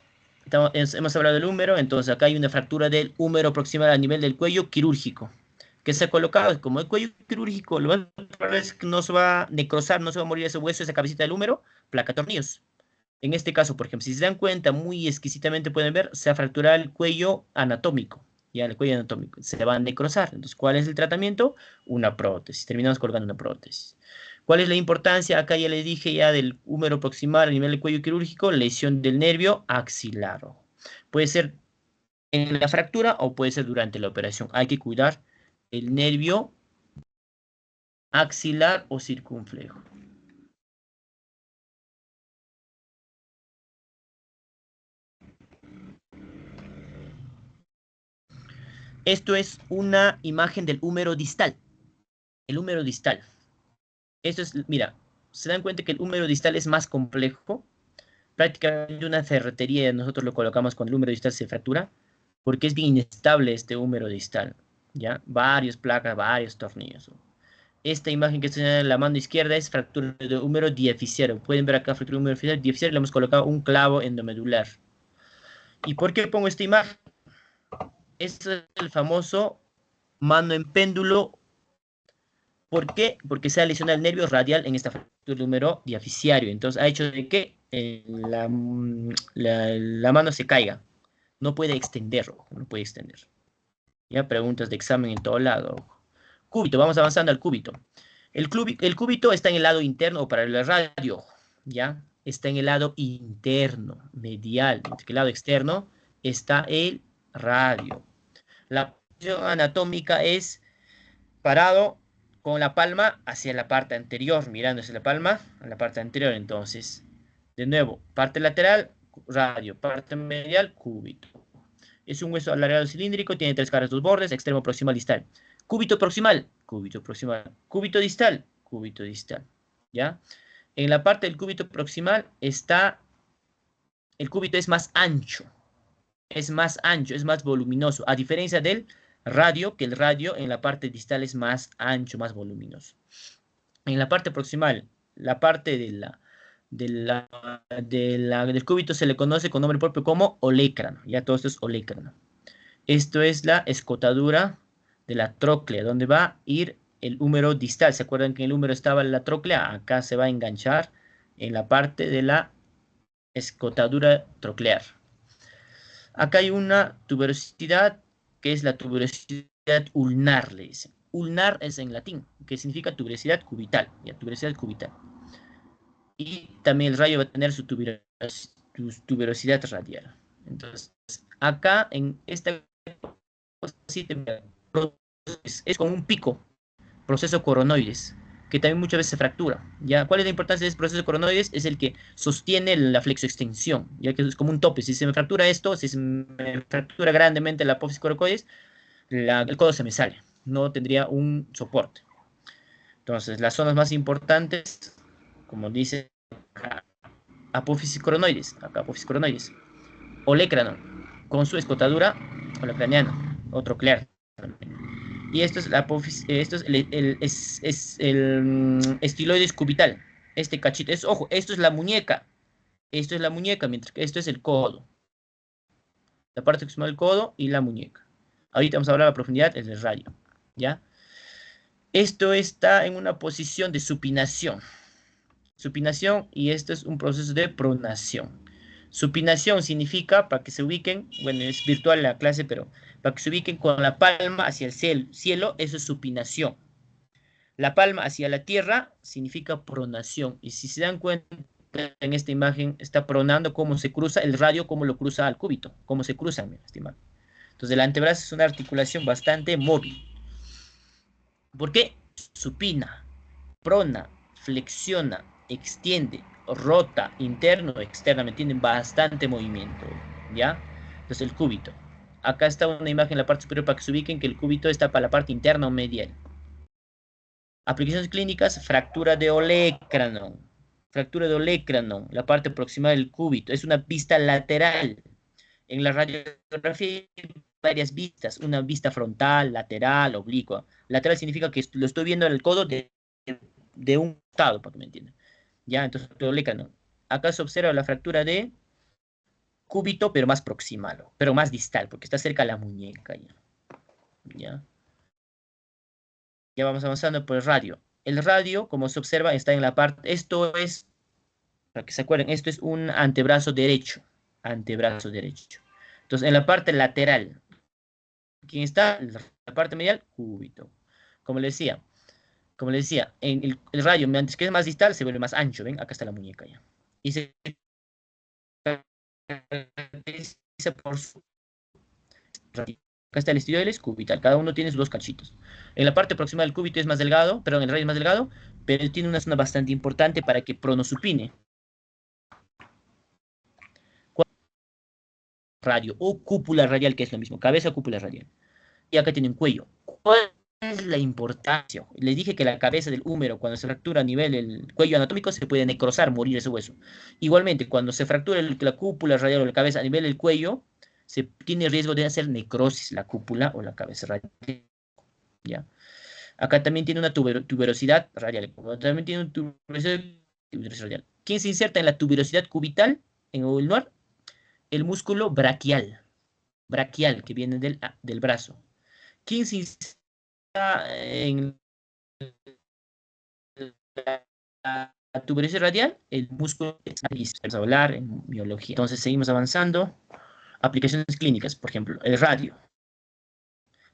Hemos hablado del húmero, entonces acá hay una fractura del húmero proximal a nivel del cuello quirúrgico, que se ha colocado, como el cuello quirúrgico, lo más probable es que no se va a necrosar, no se va a morir ese hueso, esa cabecita del húmero, placa tornillos. En este caso, por ejemplo, si se dan cuenta, muy exquisitamente pueden ver, se ha fracturado el cuello anatómico, ya el cuello anatómico, se va a necrosar. Entonces, ¿cuál es el tratamiento? Una prótesis, terminamos colgando una prótesis. ¿Cuál es la importancia? Acá ya les dije ya del húmero proximal a nivel del cuello quirúrgico, lesión del nervio axilar. Puede ser en la fractura o puede ser durante la operación. Hay que cuidar el nervio axilar o circunflejo. Esto es una imagen del húmero distal. El húmero distal. Esto es, mira, se dan cuenta que el húmero distal es más complejo. Prácticamente una ferretería nosotros lo colocamos cuando el húmero distal se fractura, porque es bien inestable este húmero distal. ¿Ya? Varias placas, varios tornillos. Esta imagen que está en la mano izquierda es fractura de húmero diaficiario. Pueden ver acá fractura de húmero diaficiario, le hemos colocado un clavo endomedular. ¿Y por qué pongo esta imagen? Este es el famoso mano en péndulo. ¿Por qué? Porque se ha lesionado el nervio radial en esta fractura de húmero diaficiario. Entonces ha hecho de que la mano se caiga. No puede extender, no puede extender. Ya, preguntas de examen en todo lado. Cúbito, vamos avanzando al cúbito. El cúbito está en el lado interno o paralelo al radio, ¿ya? Está en el lado interno, medial. En el lado externo está el radio. La posición anatómica es parado con la palma hacia la parte anterior, mirando hacia la palma a la parte anterior. Entonces, de nuevo, parte lateral, radio, parte medial, cúbito. Es un hueso alargado cilíndrico, tiene 3 caras, 2 bordes, extremo proximal distal. Cúbito proximal, cúbito proximal. Cúbito distal, cúbito distal. ¿Ya? En la parte del cúbito proximal está, el cúbito es más ancho, es más voluminoso, a diferencia del radio, que el radio en la parte distal es más ancho, más voluminoso. En la parte proximal, la parte del cúbito se le conoce con nombre propio como olecrano. Ya todo esto es olecrano. Esto es la escotadura de la tróclea, donde va a ir el húmero distal. ¿Se acuerdan que en el húmero estaba la tróclea? Acá se va a enganchar en la parte de la escotadura troclear. Acá hay una tuberosidad, que es la tuberosidad ulnar, le dicen. Ulnar es en latín, que significa tuberosidad cubital. Ya, tuberosidad cubital. Y también el rayo va a tener su tuberosidad radial. Entonces, acá en esta es como un pico, proceso coronoides, que también muchas veces se fractura. ¿Ya? ¿Cuál es la importancia de este proceso coronoides? Es el que sostiene la flexoextensión, ya que es como un tope. Si se me fractura esto, si se me fractura grandemente la apófisis coracoides, el codo se me sale, no tendría un soporte. Entonces, las zonas más importantes, como dice acá, apófisis coronoides, acá apófisis coronoides, olecrano, con su escotadura olecraniana, o troclear. Y esto es la apófisis, esto es el estiloides cubital. Este cachito, ojo, esto es la muñeca. Esto es la muñeca, mientras que esto es el codo. La parte proximal del codo y la muñeca. Ahorita vamos a hablar a profundidad, es el radio. ¿Ya? Esto está en una posición de supinación. Supinación, y esto es un proceso de pronación. Supinación significa, para que se ubiquen, bueno, es virtual la clase, pero para que se ubiquen con la palma hacia el cielo, eso es supinación. La palma hacia la tierra significa pronación. Y si se dan cuenta, en esta imagen está pronando cómo se cruza el radio, cómo lo cruza al cúbito, cómo se cruzan en esta imagen. Entonces el antebrazo es una articulación bastante móvil. ¿Por qué? Supina, prona, flexiona, extiende, rota, interno, externamente, tienen bastante movimiento, ¿ya? Entonces el cúbito. Acá está una imagen en la parte superior para que se ubiquen que el cúbito está para la parte interna o medial. Aplicaciones clínicas, fractura de olecranon. Fractura de olecranon, la parte proximal del cúbito. Es una vista lateral. En la radiografía hay varias vistas. Una vista frontal, lateral, oblicua. Lateral significa que lo estoy viendo en el codo de un lado, para que me entiendan. Ya, entonces, olecranon. Acá se observa la fractura de cúbito, pero más proximal, pero más distal, porque está cerca de la muñeca. ¿Ya? Ya vamos avanzando por el radio. El radio, como se observa, está en la parte, esto es, para que se acuerden, esto es un antebrazo derecho. Antebrazo derecho. Entonces, en la parte lateral, ¿quién está? En la parte medial, cúbito. Como les decía, en el radio, mientras que es más distal, se vuelve más ancho. ¿Ven? Acá está la muñeca ya. Y se caracteriza por su radio. Acá está el estioides cubital. Cada uno tiene sus dos cachitos. En la parte proximal del cúbito es más delgado, perdón, el radio es más delgado, pero tiene una zona bastante importante para que pronosupine. Radio o cúpula radial, que es lo mismo, cabeza o cúpula radial. Y acá tiene un cuello. ¿Cuál es la importancia? Les dije que la cabeza del húmero, cuando se fractura a nivel del cuello anatómico, se puede necrosar, morir ese hueso. Igualmente, cuando se fractura la cúpula radial o la cabeza a nivel del cuello, se tiene riesgo de hacer necrosis la cúpula o la cabeza radial. ¿Ya? Acá también tiene una tuberosidad radial. También tiene una tuberosidad radial. ¿Quién se inserta en la tuberosidad cubital, en el lugar? El músculo braquial, que viene del brazo. ¿Quién se inserta en la tuberosidad radial? El músculo vamos a hablar en biología. Entonces seguimos avanzando. Aplicaciones clínicas, por ejemplo, el radio.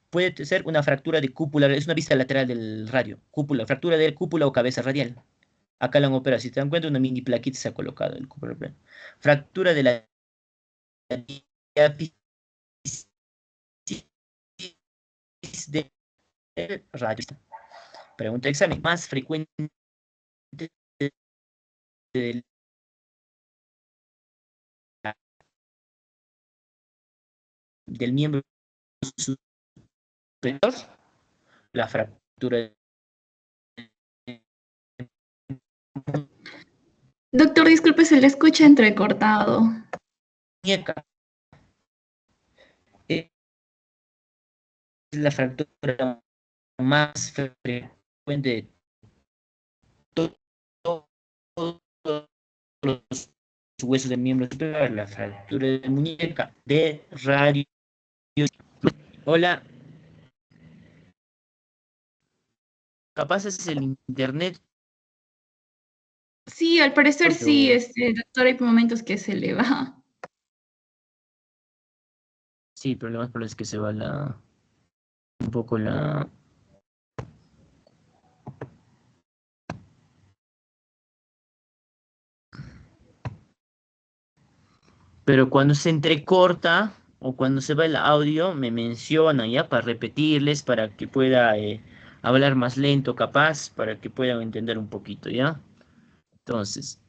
Puede ser una fractura de cúpula, es una vista lateral del radio. Cúpula, fractura de cúpula o cabeza radial. Acá la han operado. Si te dan cuenta, una mini plaquita se ha colocado en el cúpula. Fractura de la diáfisis del radio. Pregunta de examen. Más frecuente del, del miembro superior, la fractura de Doctor, disculpe, se le escucha entrecortado. muñeca. Es la fractura más frecuente de todos los huesos del miembro superior, la fractura de muñeca de radio. Hola, capaz es el internet. Sí, al parecer sí, Pero doctor, hay momentos que se le va. sí, pero lo más probable es que se va un poco la. Pero cuando se entrecorta o cuando se va el audio, me menciona ya para repetirles, para que pueda hablar más lento, capaz, para que puedan entender un poquito, ¿ya? Entonces,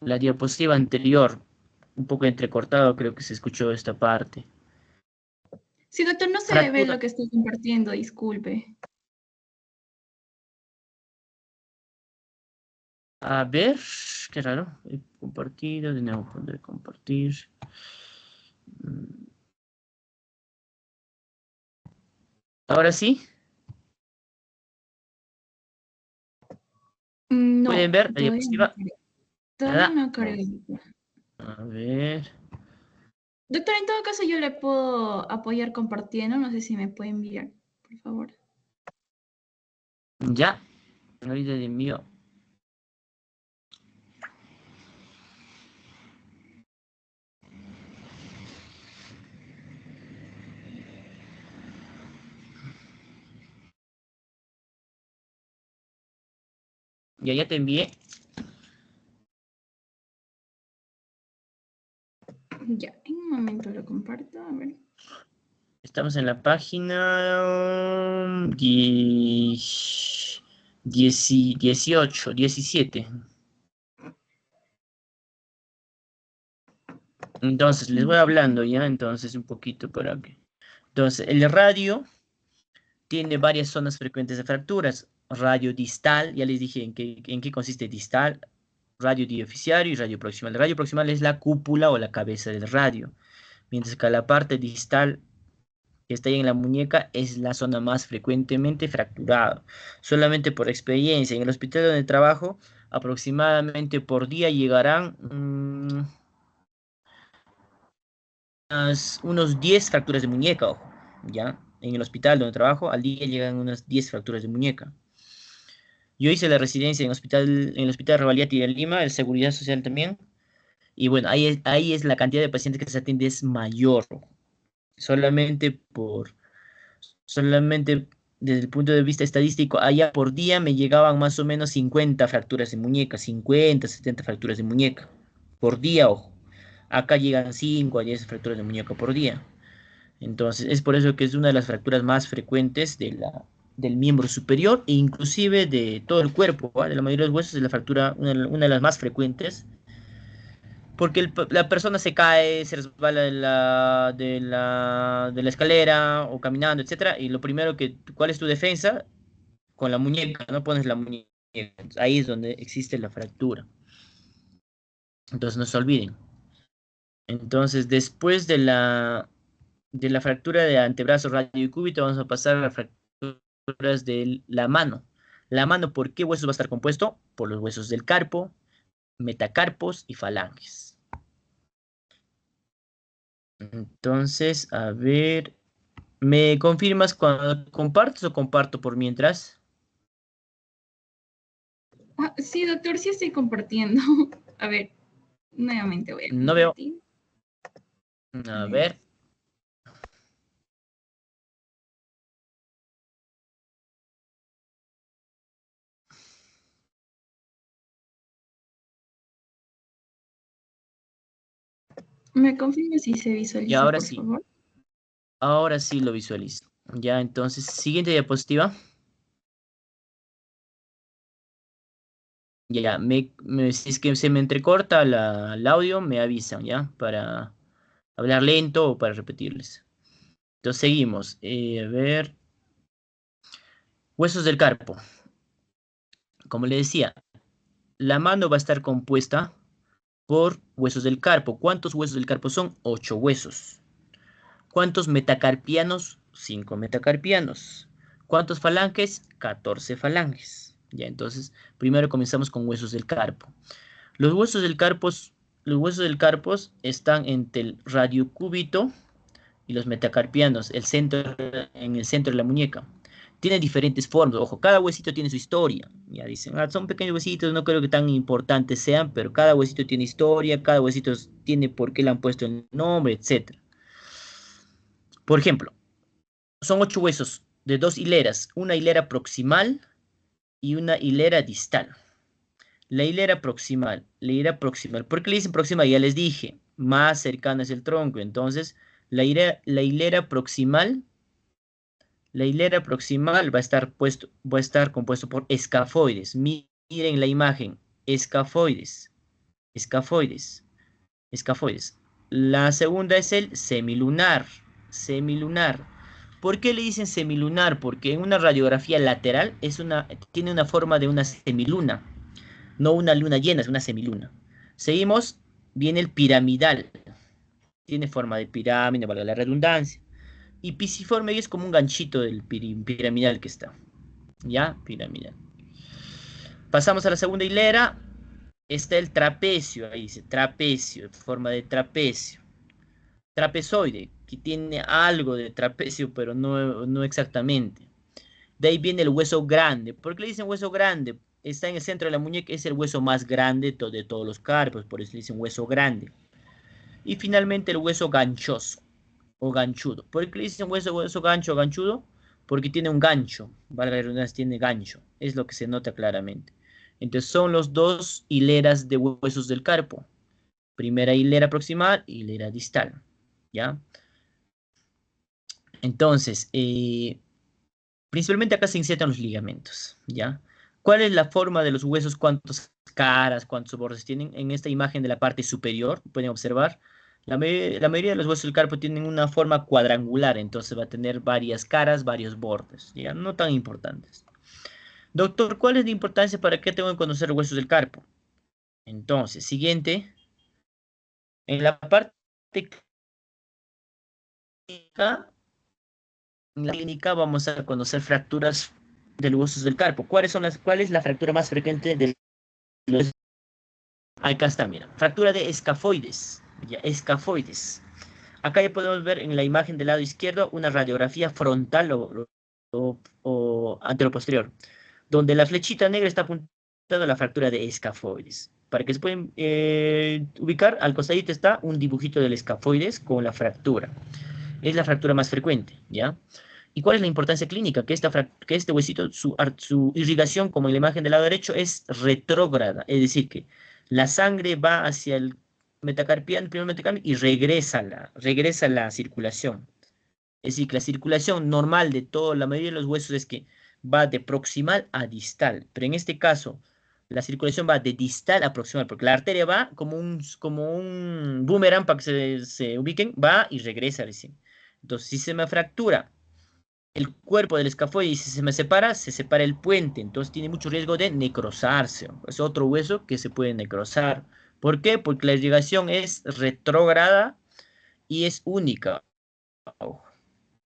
la diapositiva anterior, un poco entrecortado, creo que se escuchó esta parte. Sí, doctor, no se ve Fractura. lo que estoy compartiendo, disculpe. A ver, qué raro. He compartido, de nuevo poder compartir. Ahora sí. ¿Pueden No, ver la todavía no diapositiva? creo. Todavía Nada. no creo. A ver. Doctor, en todo caso yo le puedo apoyar compartiendo. No sé si me puede enviar, por favor. Ya. Ahorita le envío. Ya te envié. Ya, en un momento lo comparto. A ver. Estamos en la página 18, 17. Entonces, les voy hablando ya, entonces, un poquito para que... Entonces, el radio tiene varias zonas frecuentes de fracturas. Radio distal, ya les dije en qué consiste distal, radio dioficiario y radio proximal. El radio proximal es la cúpula o la cabeza del radio, mientras que la parte distal que está ahí en la muñeca es la zona más frecuentemente fracturada. Solamente por experiencia, en el hospital donde trabajo, aproximadamente por día llegarán unos 10 fracturas de muñeca, ojo, ¿ya? En el hospital donde trabajo, al día llegan unas 10 fracturas de muñeca. Yo hice la residencia en el Hospital Revalliati de Lima, el Seguridad Social también, y bueno, ahí es la cantidad de pacientes que se atiende es mayor, solamente solamente desde el punto de vista estadístico, allá por día me llegaban más o menos 50 fracturas de muñeca, 50, 70 fracturas de muñeca, por día, ojo. Acá llegan 5 a 10 fracturas de muñeca por día. Entonces, es por eso que es una de las fracturas más frecuentes del miembro superior e inclusive de todo el cuerpo, ¿va? De la mayoría de los huesos es la fractura, una de las más frecuentes, porque la persona se cae, se resbala de la escalera o caminando, etcétera, y lo primero ¿cuál es tu defensa? Con la muñeca, ¿no? Pones la muñeca. Ahí es donde existe la fractura. Entonces, no se olviden. Entonces, después de la fractura de antebrazo, radio y cúbito, vamos a pasar a las fracturas de la mano. La mano, ¿por qué huesos va a estar compuesto? Por los huesos del carpo, metacarpos y falanges. Entonces, a ver, ¿me confirmas cuando compartes o comparto por mientras? Sí, doctor, sí estoy compartiendo. A ver, nuevamente voy a No veo. compartir. A A ver. ver. ¿Me confirma si se Y visualiza, ahora por sí. favor? Ahora sí lo visualizo. Ya, entonces, siguiente diapositiva. Ya, si es que se me entrecorta el audio, me avisan, ¿ya? Para hablar lento o para repetirles. Entonces, seguimos. A ver. Huesos del carpo. Como le decía, la mano va a estar compuesta por huesos del carpo. ¿Cuántos huesos del carpo son? 8 huesos. ¿Cuántos metacarpianos? 5 metacarpianos. ¿Cuántos falanges? 14 falanges. Ya, entonces, primero comenzamos con huesos del carpo. Los huesos del carpo están entre el radiocúbito y los metacarpianos, en el centro de la muñeca. Tiene diferentes formas, ojo, cada huesito tiene su historia. Ya dicen, son pequeños huesitos, no creo que tan importantes sean, pero cada huesito tiene historia, cada huesito tiene por qué le han puesto el nombre, etc. Por ejemplo, son 8 huesos de 2 hileras, una hilera proximal y una hilera distal. La hilera proximal. ¿Por qué le dicen proximal? Ya les dije, más cercana es el tronco. Entonces, la hilera proximal va a estar compuesto por escafoides. Miren la imagen, escafoides, escafoides, escafoides. La segunda es el semilunar, semilunar. ¿Por qué le dicen semilunar? Porque en una radiografía lateral tiene una forma de una semiluna. No una luna llena, es una semiluna. Seguimos, viene el piramidal. Tiene forma de pirámide, valga la redundancia. Y pisiforme es como un ganchito del piramidal que está. ¿Ya? Piramidal. Pasamos a la segunda hilera. Está el trapecio, ahí dice trapecio, en forma de trapecio. Trapezoide, que tiene algo de trapecio, pero no exactamente. De ahí viene el hueso grande. ¿Por qué le dicen hueso grande? Está en el centro de la muñeca, es el hueso más grande de todos los carpos, por eso le dicen hueso grande. Y finalmente el hueso ganchoso o ganchudo. ¿Por qué le dicen hueso gancho o ganchudo? Porque tiene un gancho, valga la redundancia, tiene gancho. Es lo que se nota claramente. Entonces son los dos hileras de huesos del carpo. Primera hilera proximal, hilera distal. ¿Ya? Entonces, principalmente acá se insertan los ligamentos. ¿Ya? ¿Cuál es la forma de los huesos? ¿Cuántas caras, cuántos bordes tienen? En esta imagen de la parte superior, pueden observar, la mayoría de los huesos del carpo tienen una forma cuadrangular, entonces va a tener varias caras, varios bordes, ¿ya? No tan importantes. Doctor, ¿cuál es la importancia? ¿Para qué tengo que conocer los huesos del carpo? Entonces, siguiente, en la parte clínica, en la clínica vamos a conocer fracturas de los huesos del carpo. ¿Cuál es la fractura más frecuente de los? Acá está, mira, fractura de escafoides, ya, escafoides. Acá ya podemos ver en la imagen del lado izquierdo una radiografía frontal o anteroposterior, donde la flechita negra está apuntada a la fractura de escafoides. Para que se pueden ubicar, al costadito está un dibujito del escafoides con la fractura. Es la fractura más frecuente, ¿ya? ¿Y cuál es la importancia clínica? Que este huesito, su irrigación, como en la imagen del lado derecho, es retrógrada, es decir, que la sangre va hacia el metacarpiano, el primer metacarpiano, y regresa la circulación. Es decir, que la circulación normal de toda la mayoría de los huesos es que va de proximal a distal, pero en este caso la circulación va de distal a proximal, porque la arteria va como un boomerang para que se ubiquen, va y regresa recién. Entonces, si se me fractura el cuerpo del escafoide y si se me separa, se separa el puente, entonces tiene mucho riesgo de necrosarse. Es otro hueso que se puede necrosar. ¿Por qué? Porque la irrigación es retrógrada y es única. Ojo.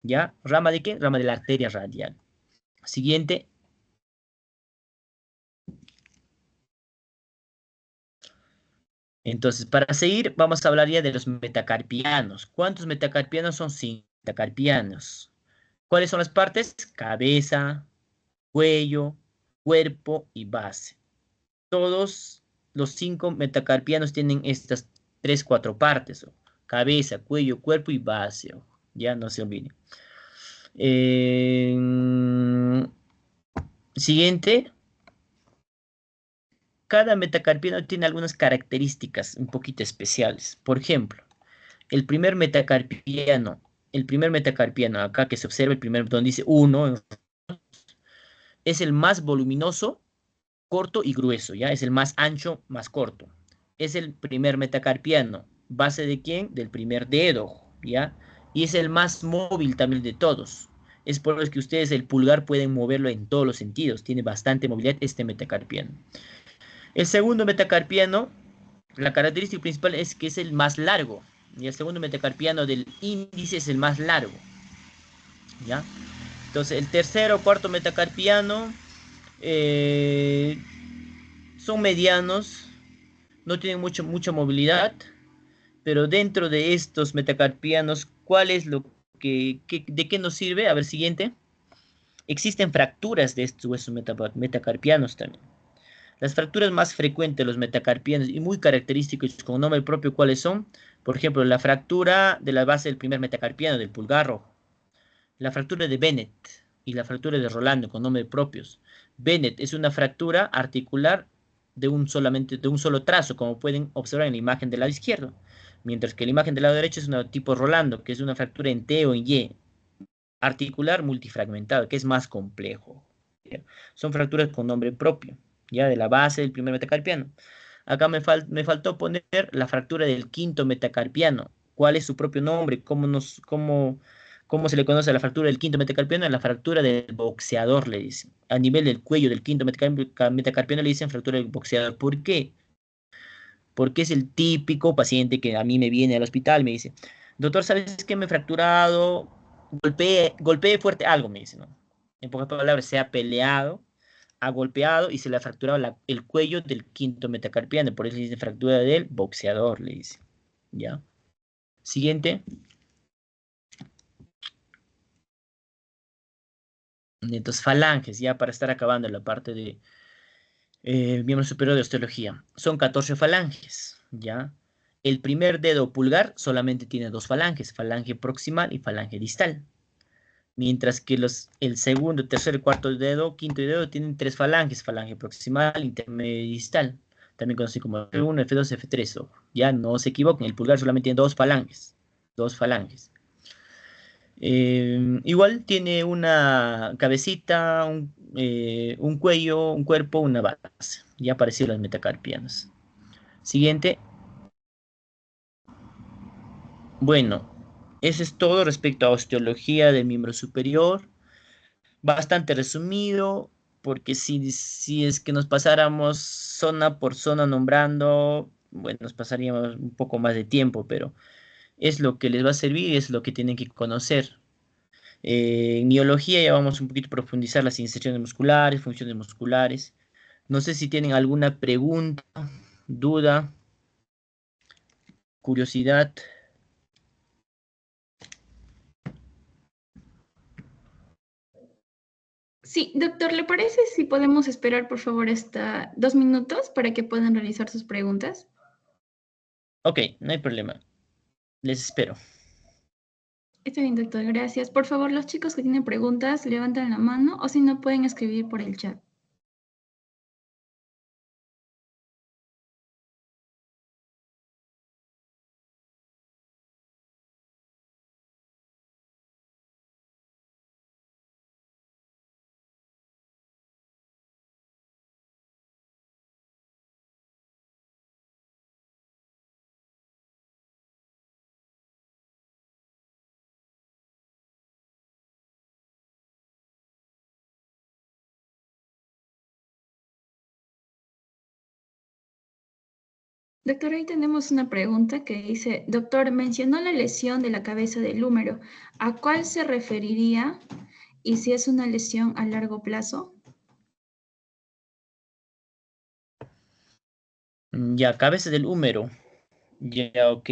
¿Ya? ¿Rama de qué? Rama de la arteria radial. Siguiente. Entonces, para seguir, vamos a hablar ya de los metacarpianos. ¿Cuántos metacarpianos son? 5 metacarpianos. ¿Cuáles son las partes? Cabeza, cuello, cuerpo y base. Todos los 5 metacarpianos tienen estas 3, 4 partes. Cabeza, cuello, cuerpo y base. Ya no se olviden. Siguiente. Cada metacarpiano tiene algunas características un poquito especiales. Por ejemplo, el primer metacarpiano, acá que se observa, el primer donde dice 1, es el más voluminoso, corto y grueso, ¿ya? Es el más ancho, más corto. Es el primer metacarpiano. ¿Base de quién? Del primer dedo, ¿ya? Y es el más móvil también de todos. Es por eso que ustedes el pulgar pueden moverlo en todos los sentidos. Tiene bastante movilidad este metacarpiano. El segundo metacarpiano, la característica principal es que es el más largo. Y el segundo metacarpiano del índice es el más largo, ¿ya? Entonces, el tercero o cuarto metacarpiano eh, son medianos, no tienen mucha movilidad, pero dentro de estos metacarpianos, ¿cuál es de qué nos sirve? A ver, siguiente. Existen fracturas de estos huesos metacarpianos también. Las fracturas más frecuentes de los metacarpianos y muy característicos con nombre propio, ¿cuáles son? Por ejemplo, la fractura de la base del primer metacarpiano, del pulgar rojo. La fractura de Bennett y la fractura de Rolando con nombres propios. Bennett es una fractura articular de un solo trazo, como pueden observar en la imagen del lado izquierdo. Mientras que la imagen del lado derecho es una tipo Rolando, que es una fractura en T o en Y, articular multifragmentado, que es más complejo. ¿Ya? Son fracturas con nombre propio, ya de la base del primer metacarpiano. Acá me faltó poner la fractura del quinto metacarpiano. ¿Cuál es su propio nombre? ¿Cómo se le conoce a la fractura del quinto metacarpiano? La fractura del boxeador, le dicen. A nivel del cuello del quinto metacarpiano le dicen fractura del boxeador. ¿Por qué? Porque es el típico paciente que a mí me viene al hospital y me dice, doctor, ¿sabes qué me he fracturado? Golpeé fuerte algo, me dice, ¿no? En pocas palabras, se ha peleado, ha golpeado y se le ha fracturado el cuello del quinto metacarpiano. Por eso le dice fractura del boxeador, le dice. ¿Ya? Siguiente. Entonces, falanges, ya para estar acabando la parte de miembro superior de osteología. Son 14 falanges, ¿ya? El primer dedo pulgar solamente tiene 2 falanges, falange proximal y falange distal. Mientras que el segundo, tercer, cuarto dedo, quinto dedo tienen 3 falanges, falange proximal, intermedio y distal. También conocido como F1, F2, F3. Ojo. Ya no se equivoquen, el pulgar solamente tiene 2 falanges. 2 falanges. Igual tiene una cabecita, un cuello, un cuerpo, una base. Ya aparecieron los metacarpianos. Siguiente. Bueno, eso es todo respecto a osteología del miembro superior. Bastante resumido, porque si es que nos pasáramos zona por zona nombrando, bueno, nos pasaríamos un poco más de tiempo, pero es lo que les va a servir y es lo que tienen que conocer. En miología ya vamos un poquito a profundizar las inserciones musculares, funciones musculares. No sé si tienen alguna pregunta, duda, curiosidad. Sí, doctor, ¿le parece si podemos esperar, por favor, hasta 2 minutos para que puedan realizar sus preguntas? Ok, no hay problema. Les espero. Está bien, doctor, gracias. Por favor, los chicos que tienen preguntas, levanten la mano o si no, pueden escribir por el chat. Doctor, ahí tenemos una pregunta que dice, doctor, mencionó la lesión de la cabeza del húmero. ¿A cuál se referiría y si es una lesión a largo plazo? Ya, cabeza del húmero. Ya, ok.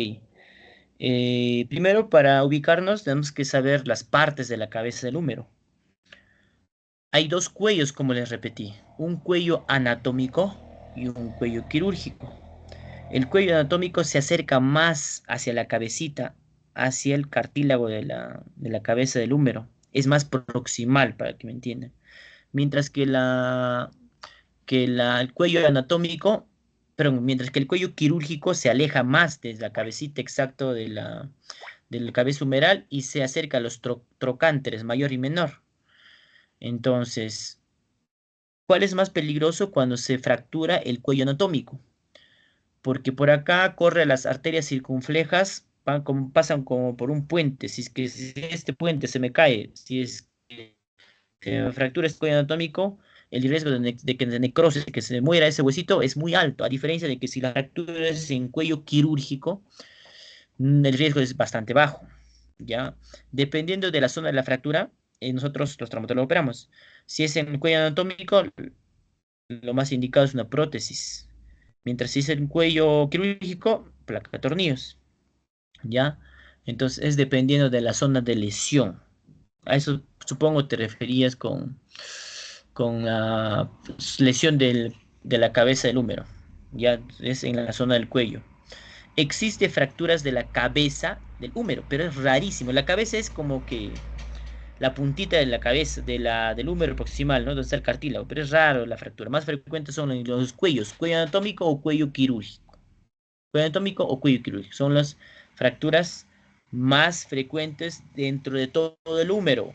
Primero, para ubicarnos, tenemos que saber las partes de la cabeza del húmero. Hay 2 cuellos, como les repetí. Un cuello anatómico y un cuello quirúrgico. El cuello anatómico se acerca más hacia la cabecita, hacia el cartílago de la cabeza del húmero. Es más proximal, para que me entiendan. Mientras que el cuello anatómico, perdón, mientras que el cuello quirúrgico se aleja más desde la cabecita exacto del cabeza humeral y se acerca a los trocánteres mayor y menor. Entonces, ¿cuál es más peligroso cuando se fractura el cuello anatómico? Porque por acá corre las arterias circunflejas, pasan como por un puente. Si este puente se me cae, si es que se me fractura este cuello anatómico, el riesgo de que se necrose, que se muera ese huesito, es muy alto, a diferencia de que si la fractura es en cuello quirúrgico, el riesgo es bastante bajo, ¿ya? Dependiendo de la zona de la fractura, nosotros los traumatólogos operamos. Si es en el cuello anatómico, lo más indicado es una prótesis. Mientras si es en cuello quirúrgico, placa de tornillos, ¿ya? Entonces es dependiendo de la zona de lesión. A eso supongo te referías con la lesión de la cabeza del húmero. Ya es en la zona del cuello. Existe fracturas de la cabeza del húmero, pero es rarísimo. La cabeza es como que la puntita de la cabeza, del húmero proximal, ¿no? Donde está el cartílago, pero es raro la fractura. Más frecuentes son los cuellos, cuello anatómico o cuello quirúrgico. Cuello anatómico o cuello quirúrgico. Son las fracturas más frecuentes dentro de todo el húmero.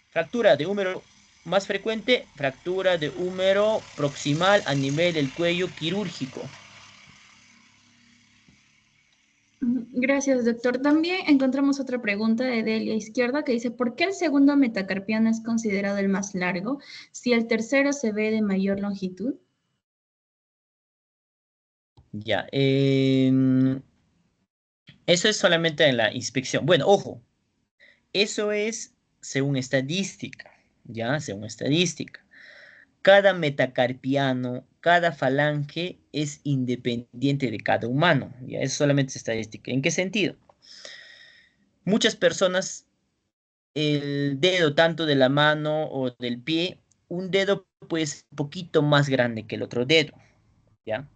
Fractura de húmero más frecuente, fractura de húmero proximal a nivel del cuello quirúrgico. Gracias, doctor. También encontramos otra pregunta de Delia Izquierda que dice, ¿por qué el segundo metacarpiano es considerado el más largo si el tercero se ve de mayor longitud? Ya, eso es solamente en la inspección. Bueno, ojo, eso es según estadística, ya, según estadística. cada metacarpiano, cada falange es independiente de cada humano. ¿Ya? Eso solamente es estadística. ¿En qué sentido? Muchas personas, el dedo tanto de la mano o del pie, un dedo puede ser un poquito más grande que el otro dedo, ¿ya?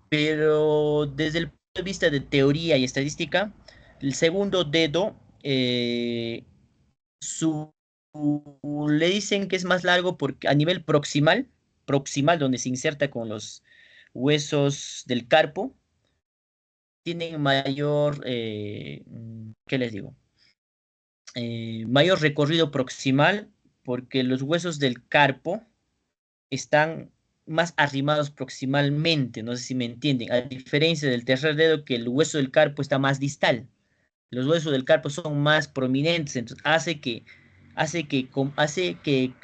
Pero desde el punto de vista de teoría y estadística, el segundo dedo, su, le dicen que es más largo porque a nivel proximal, donde se inserta con los huesos del carpo, tienen mayor, ¿qué les digo? Mayor recorrido proximal porque los huesos del carpo están más arrimados proximalmente, no sé si me entienden, a diferencia del tercer dedo que el hueso del carpo está más distal. Los huesos del carpo son más prominentes, entonces hace que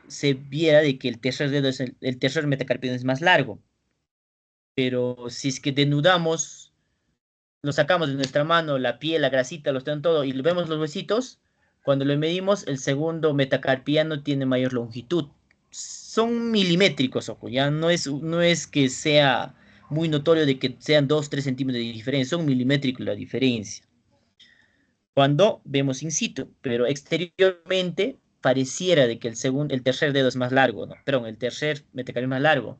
se viera de que el tercer dedo es el tercer metacarpiano es más largo. Pero si es que denudamos, lo sacamos de nuestra mano, la piel, la grasita, los tenemos todo, y vemos los huesitos, cuando lo medimos, el segundo metacarpiano tiene mayor longitud. Son milimétricos, ojo, ya no es que sea muy notorio de que sean 2, 3 centímetros de diferencia, son milimétricos la diferencia. Cuando vemos in situ, pero exteriormente pareciera de que el tercer dedo es más largo, ¿no? Perdón, el tercer metacarpio es más largo,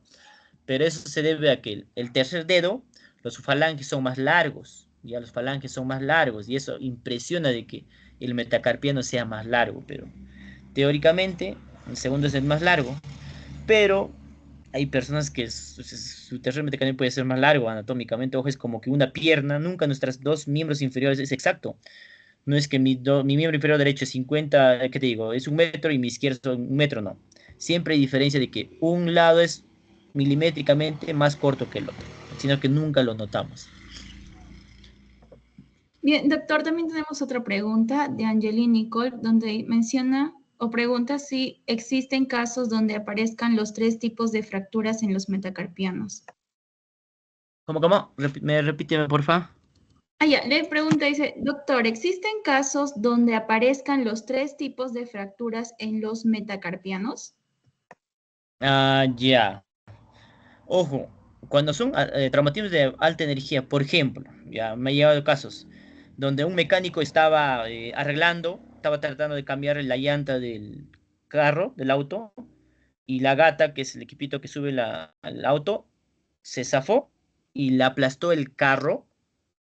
pero eso se debe a que el tercer dedo, los falanges son más largos, ya los falanges son más largos, y eso impresiona de que el metacarpiano sea más largo, pero teóricamente el segundo es el más largo, pero hay personas que su tercer metacarpiano puede ser más largo anatómicamente, ojo, es como que una pierna, nunca nuestros dos miembros inferiores es exacto. No es que mi miembro inferior derecho es 50, ¿qué te digo? Es 1 metro y mi izquierdo es 1 metro, no. Siempre hay diferencia de que un lado es milimétricamente más corto que el otro, sino que nunca lo notamos. Bien, doctor, también tenemos otra pregunta de Angeli Nicole, donde menciona o pregunta si existen casos donde aparezcan los 3 tipos de fracturas en los metacarpianos. ¿Cómo? ¿Me repite, porfa? Ya, le pregunta, dice, doctor, ¿existen casos donde aparezcan los 3 tipos de fracturas en los metacarpianos? Ya. Ojo, cuando son traumatismos de alta energía, por ejemplo, ya me ha llegado casos donde un mecánico estaba estaba tratando de cambiar la llanta del carro, del auto, y la gata, que es el equipito que sube al auto, se zafó y le aplastó el carro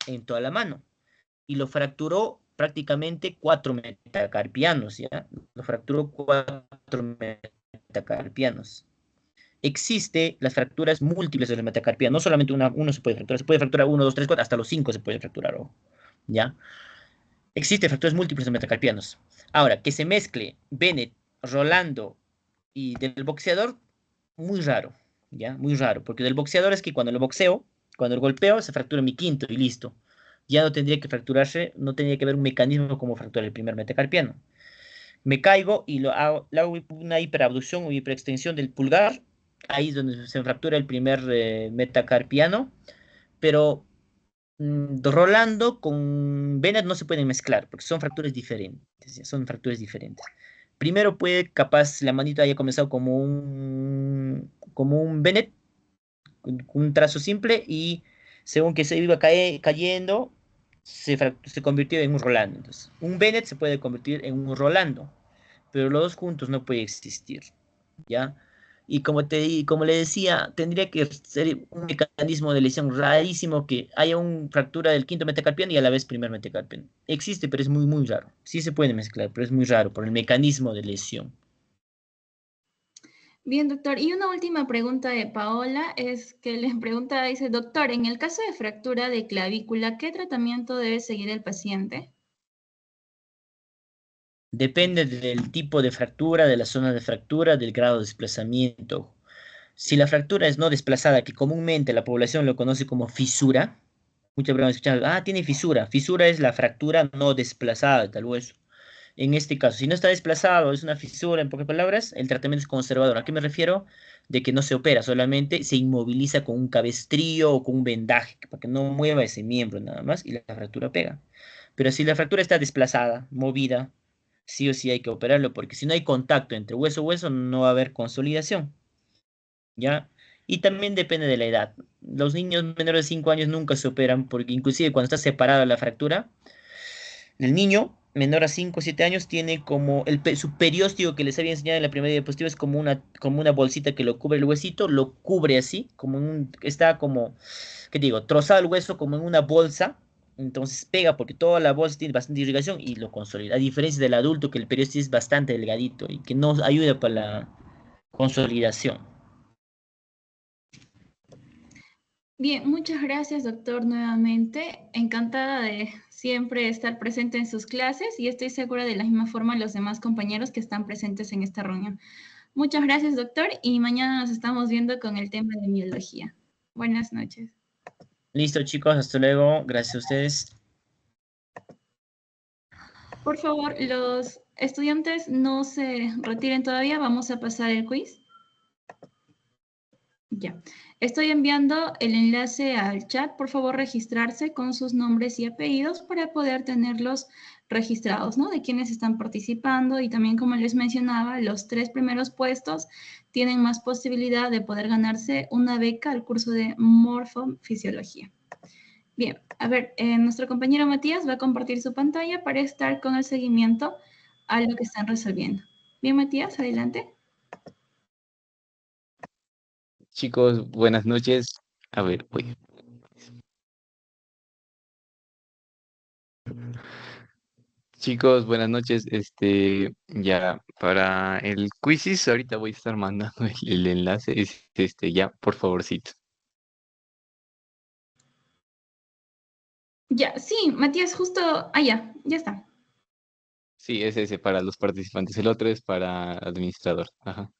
en toda la mano y lo fracturó prácticamente 4 metacarpianos, ¿ya? Lo fracturó 4 metacarpianos. Existe las fracturas múltiples de los metacarpianos, no solamente uno se puede fracturar 1, 2, 3, 4, hasta los 5 se puede fracturar, ojo, ¿ya? Existen fracturas múltiples de metacarpianos. Ahora, que se mezcle Bennett, Rolando y del boxeador, muy raro, ¿ya? Muy raro, porque del boxeador es que cuando lo boxeo, cuando lo golpeo, se fractura mi quinto y listo. Ya no tendría que fracturarse, no tendría que haber un mecanismo como fracturar el primer metacarpiano. Me caigo y le hago una hiperabducción o hiperextensión del pulgar, ahí es donde se fractura el primer metacarpiano, pero Rolando con Bennett no se pueden mezclar, porque son fracturas diferentes, ¿ya? Son fracturas diferentes. Primero puede, capaz, la manito haya comenzado como un Bennett, con un trazo simple, y según que se iba cayendo, se convirtió en un Rolando. Entonces, un Bennett se puede convertir en un Rolando, pero los dos juntos no puede existir, ¿ya? Y como le decía, tendría que ser un mecanismo de lesión rarísimo que haya una fractura del quinto metacarpiano y a la vez primer metacarpiano. Existe, pero es muy, muy raro. Sí se puede mezclar, pero es muy raro por el mecanismo de lesión. Bien, doctor. Y una última pregunta de Paola es que les pregunta, dice, doctor, en el caso de fractura de clavícula, ¿qué tratamiento debe seguir el paciente? Depende del tipo de fractura, de la zona de fractura, del grado de desplazamiento. Si la fractura es no desplazada, que comúnmente la población lo conoce como fisura, muchas veces escuchado, tiene fisura. Fisura es la fractura no desplazada de tal hueso. En este caso, si no está desplazado, es una fisura, en pocas palabras, el tratamiento es conservador. ¿A qué me refiero? De que no se opera, solamente se inmoviliza con un cabestrillo o con un vendaje, para que no mueva ese miembro nada más y la fractura pega. Pero si la fractura está desplazada, movida, sí o sí hay que operarlo, porque si no hay contacto entre hueso y hueso, no va a haber consolidación. ¿ya? Y también depende de la edad. Los niños menores de 5 años nunca se operan porque inclusive cuando está separada la fractura, el niño menor a 5 o 7 años tiene como su periósteo que les había enseñado en la primera diapositiva es como una bolsita que lo cubre el huesito, lo cubre así, está como, ¿qué digo? Trozado el hueso como en una bolsa, entonces pega porque toda la bolsa tiene bastante irrigación y lo consolida. A diferencia del adulto que el periósteo es bastante delgadito y que no ayuda para la consolidación. Bien, muchas gracias, doctor, nuevamente. Encantada de siempre estar presente en sus clases y estoy segura de la misma forma los demás compañeros que están presentes en esta reunión. Muchas gracias, doctor, y mañana nos estamos viendo con el tema de biología. Buenas noches. Listo, chicos, hasta luego. Gracias a ustedes. Por favor, los estudiantes no se retiren todavía, vamos a pasar el quiz. Ya. Estoy enviando el enlace al chat. Por favor, registrarse con sus nombres y apellidos para poder tenerlos registrados, ¿no? De quienes están participando y también, como les mencionaba, los 3 primeros puestos tienen más posibilidad de poder ganarse una beca al curso de morfofisiología. Bien, a ver, nuestro compañero Matías va a compartir su pantalla para estar con el seguimiento a lo que están resolviendo. Bien, Matías, adelante. Chicos, buenas noches. A ver, voy. Chicos, buenas noches. Ya para el quizzes, ahorita voy a estar mandando el enlace. Ya, por favorcito. Ya, sí, Matías, justo allá, ya está. Sí, es ese para los participantes. El otro es para administrador. Ajá.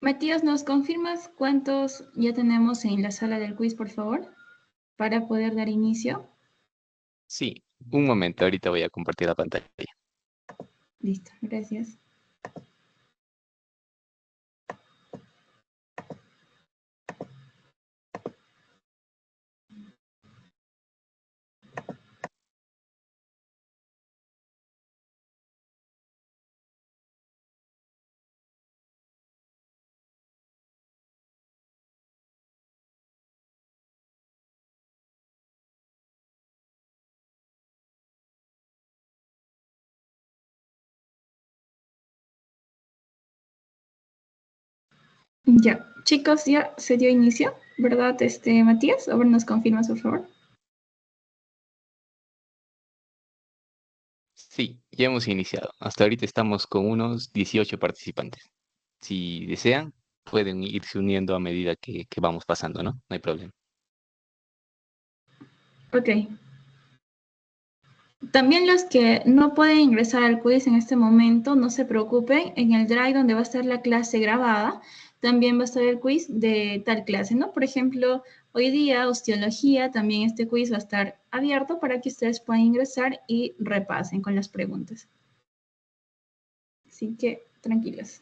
Matías, ¿nos confirmas cuántos ya tenemos en la sala del quiz, por favor? Para poder dar inicio. Sí, un momento, ahorita voy a compartir la pantalla. Listo, gracias. Ya, chicos, ya se dio inicio, ¿verdad, Matías? A ver, ¿nos confirmas, por favor? Sí, ya hemos iniciado. Hasta ahorita estamos con unos 18 participantes. Si desean, pueden irse uniendo a medida que vamos pasando, ¿no? No hay problema. Ok. También los que no pueden ingresar al quiz en este momento, no se preocupen, en el Drive donde va a estar la clase grabada, también va a estar el quiz de tal clase, ¿no? Por ejemplo, hoy día, osteología, también este quiz va a estar abierto para que ustedes puedan ingresar y repasen con las preguntas. Así que, tranquilos.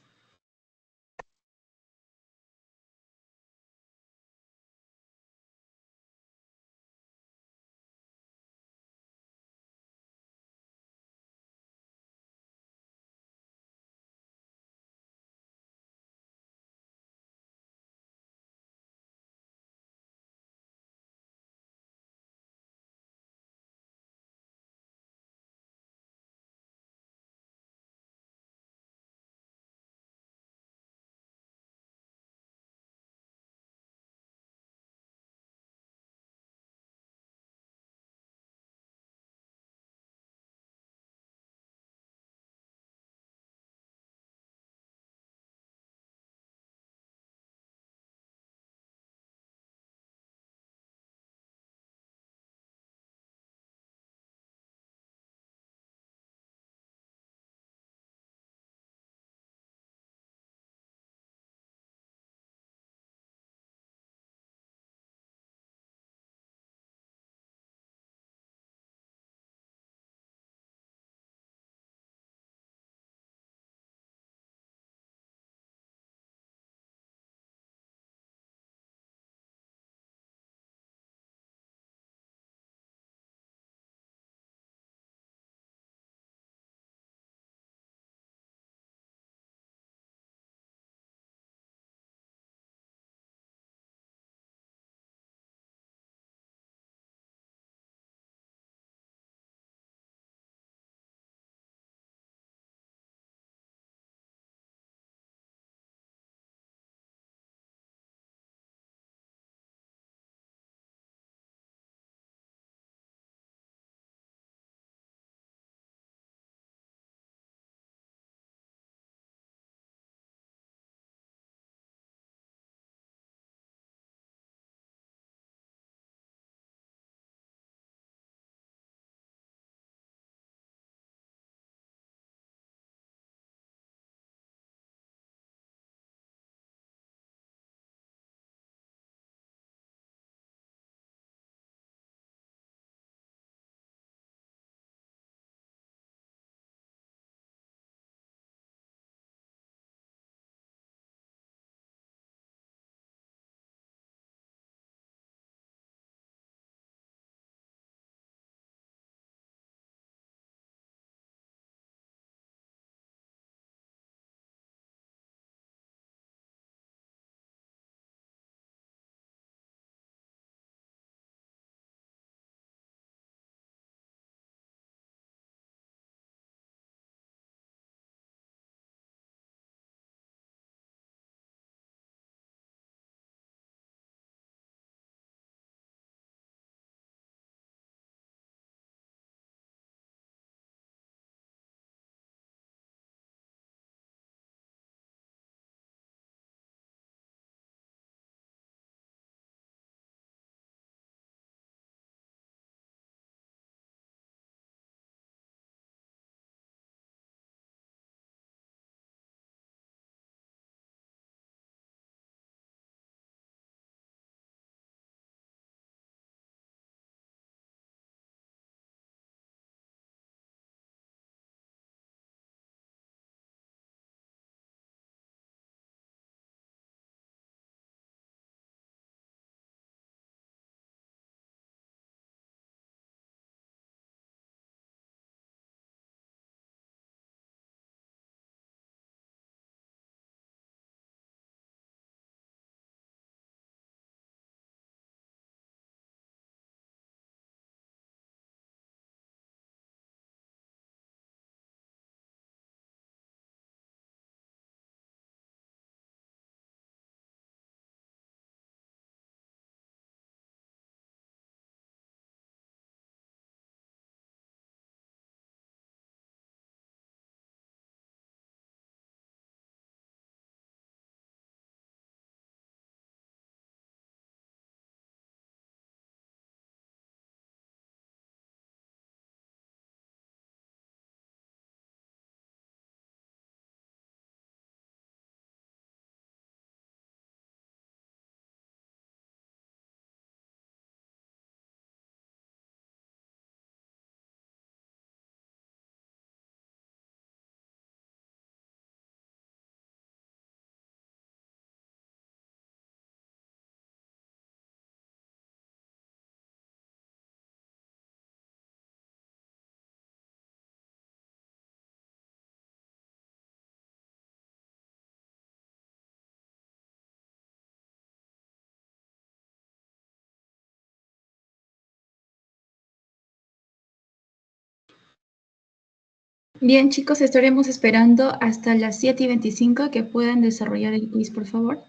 Bien, chicos, estaremos esperando hasta las 7:25 que puedan desarrollar el quiz, por favor.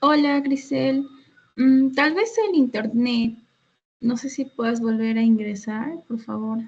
Hola, Grisel. Tal vez el internet. No sé si puedas volver a ingresar, por favor.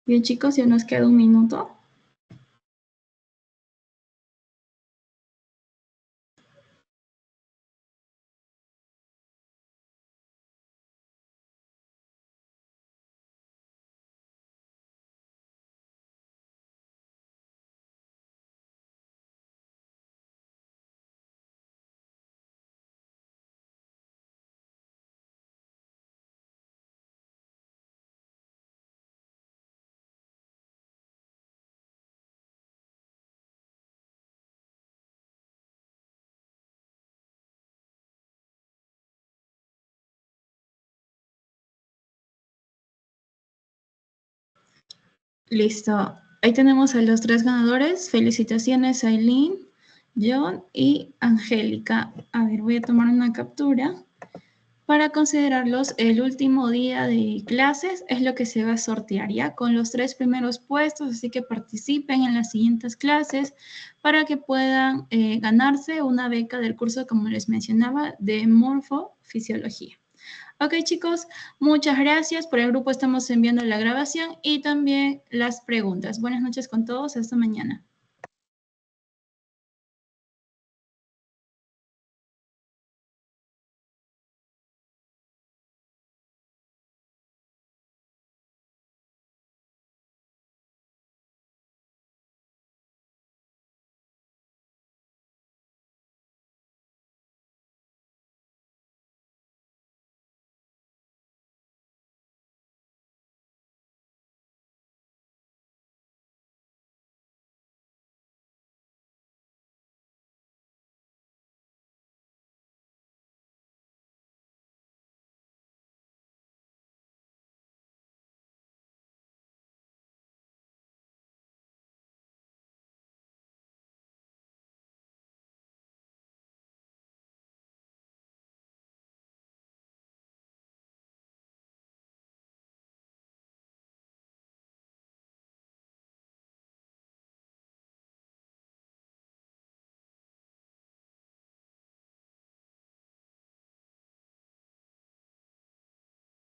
Bien, chicos, ya nos queda un minuto. Listo. Ahí tenemos a los 3 ganadores. Felicitaciones, Aileen, John y Angélica. A ver, voy a tomar una captura. Para considerarlos el último día de clases es lo que se va a sortear ya con los 3 primeros puestos, así que participen en las siguientes clases para que puedan ganarse una beca del curso, como les mencionaba, de morfofisiología. Ok, chicos, muchas gracias. Por el grupo estamos enviando la grabación y también las preguntas. Buenas noches con todos. Hasta mañana.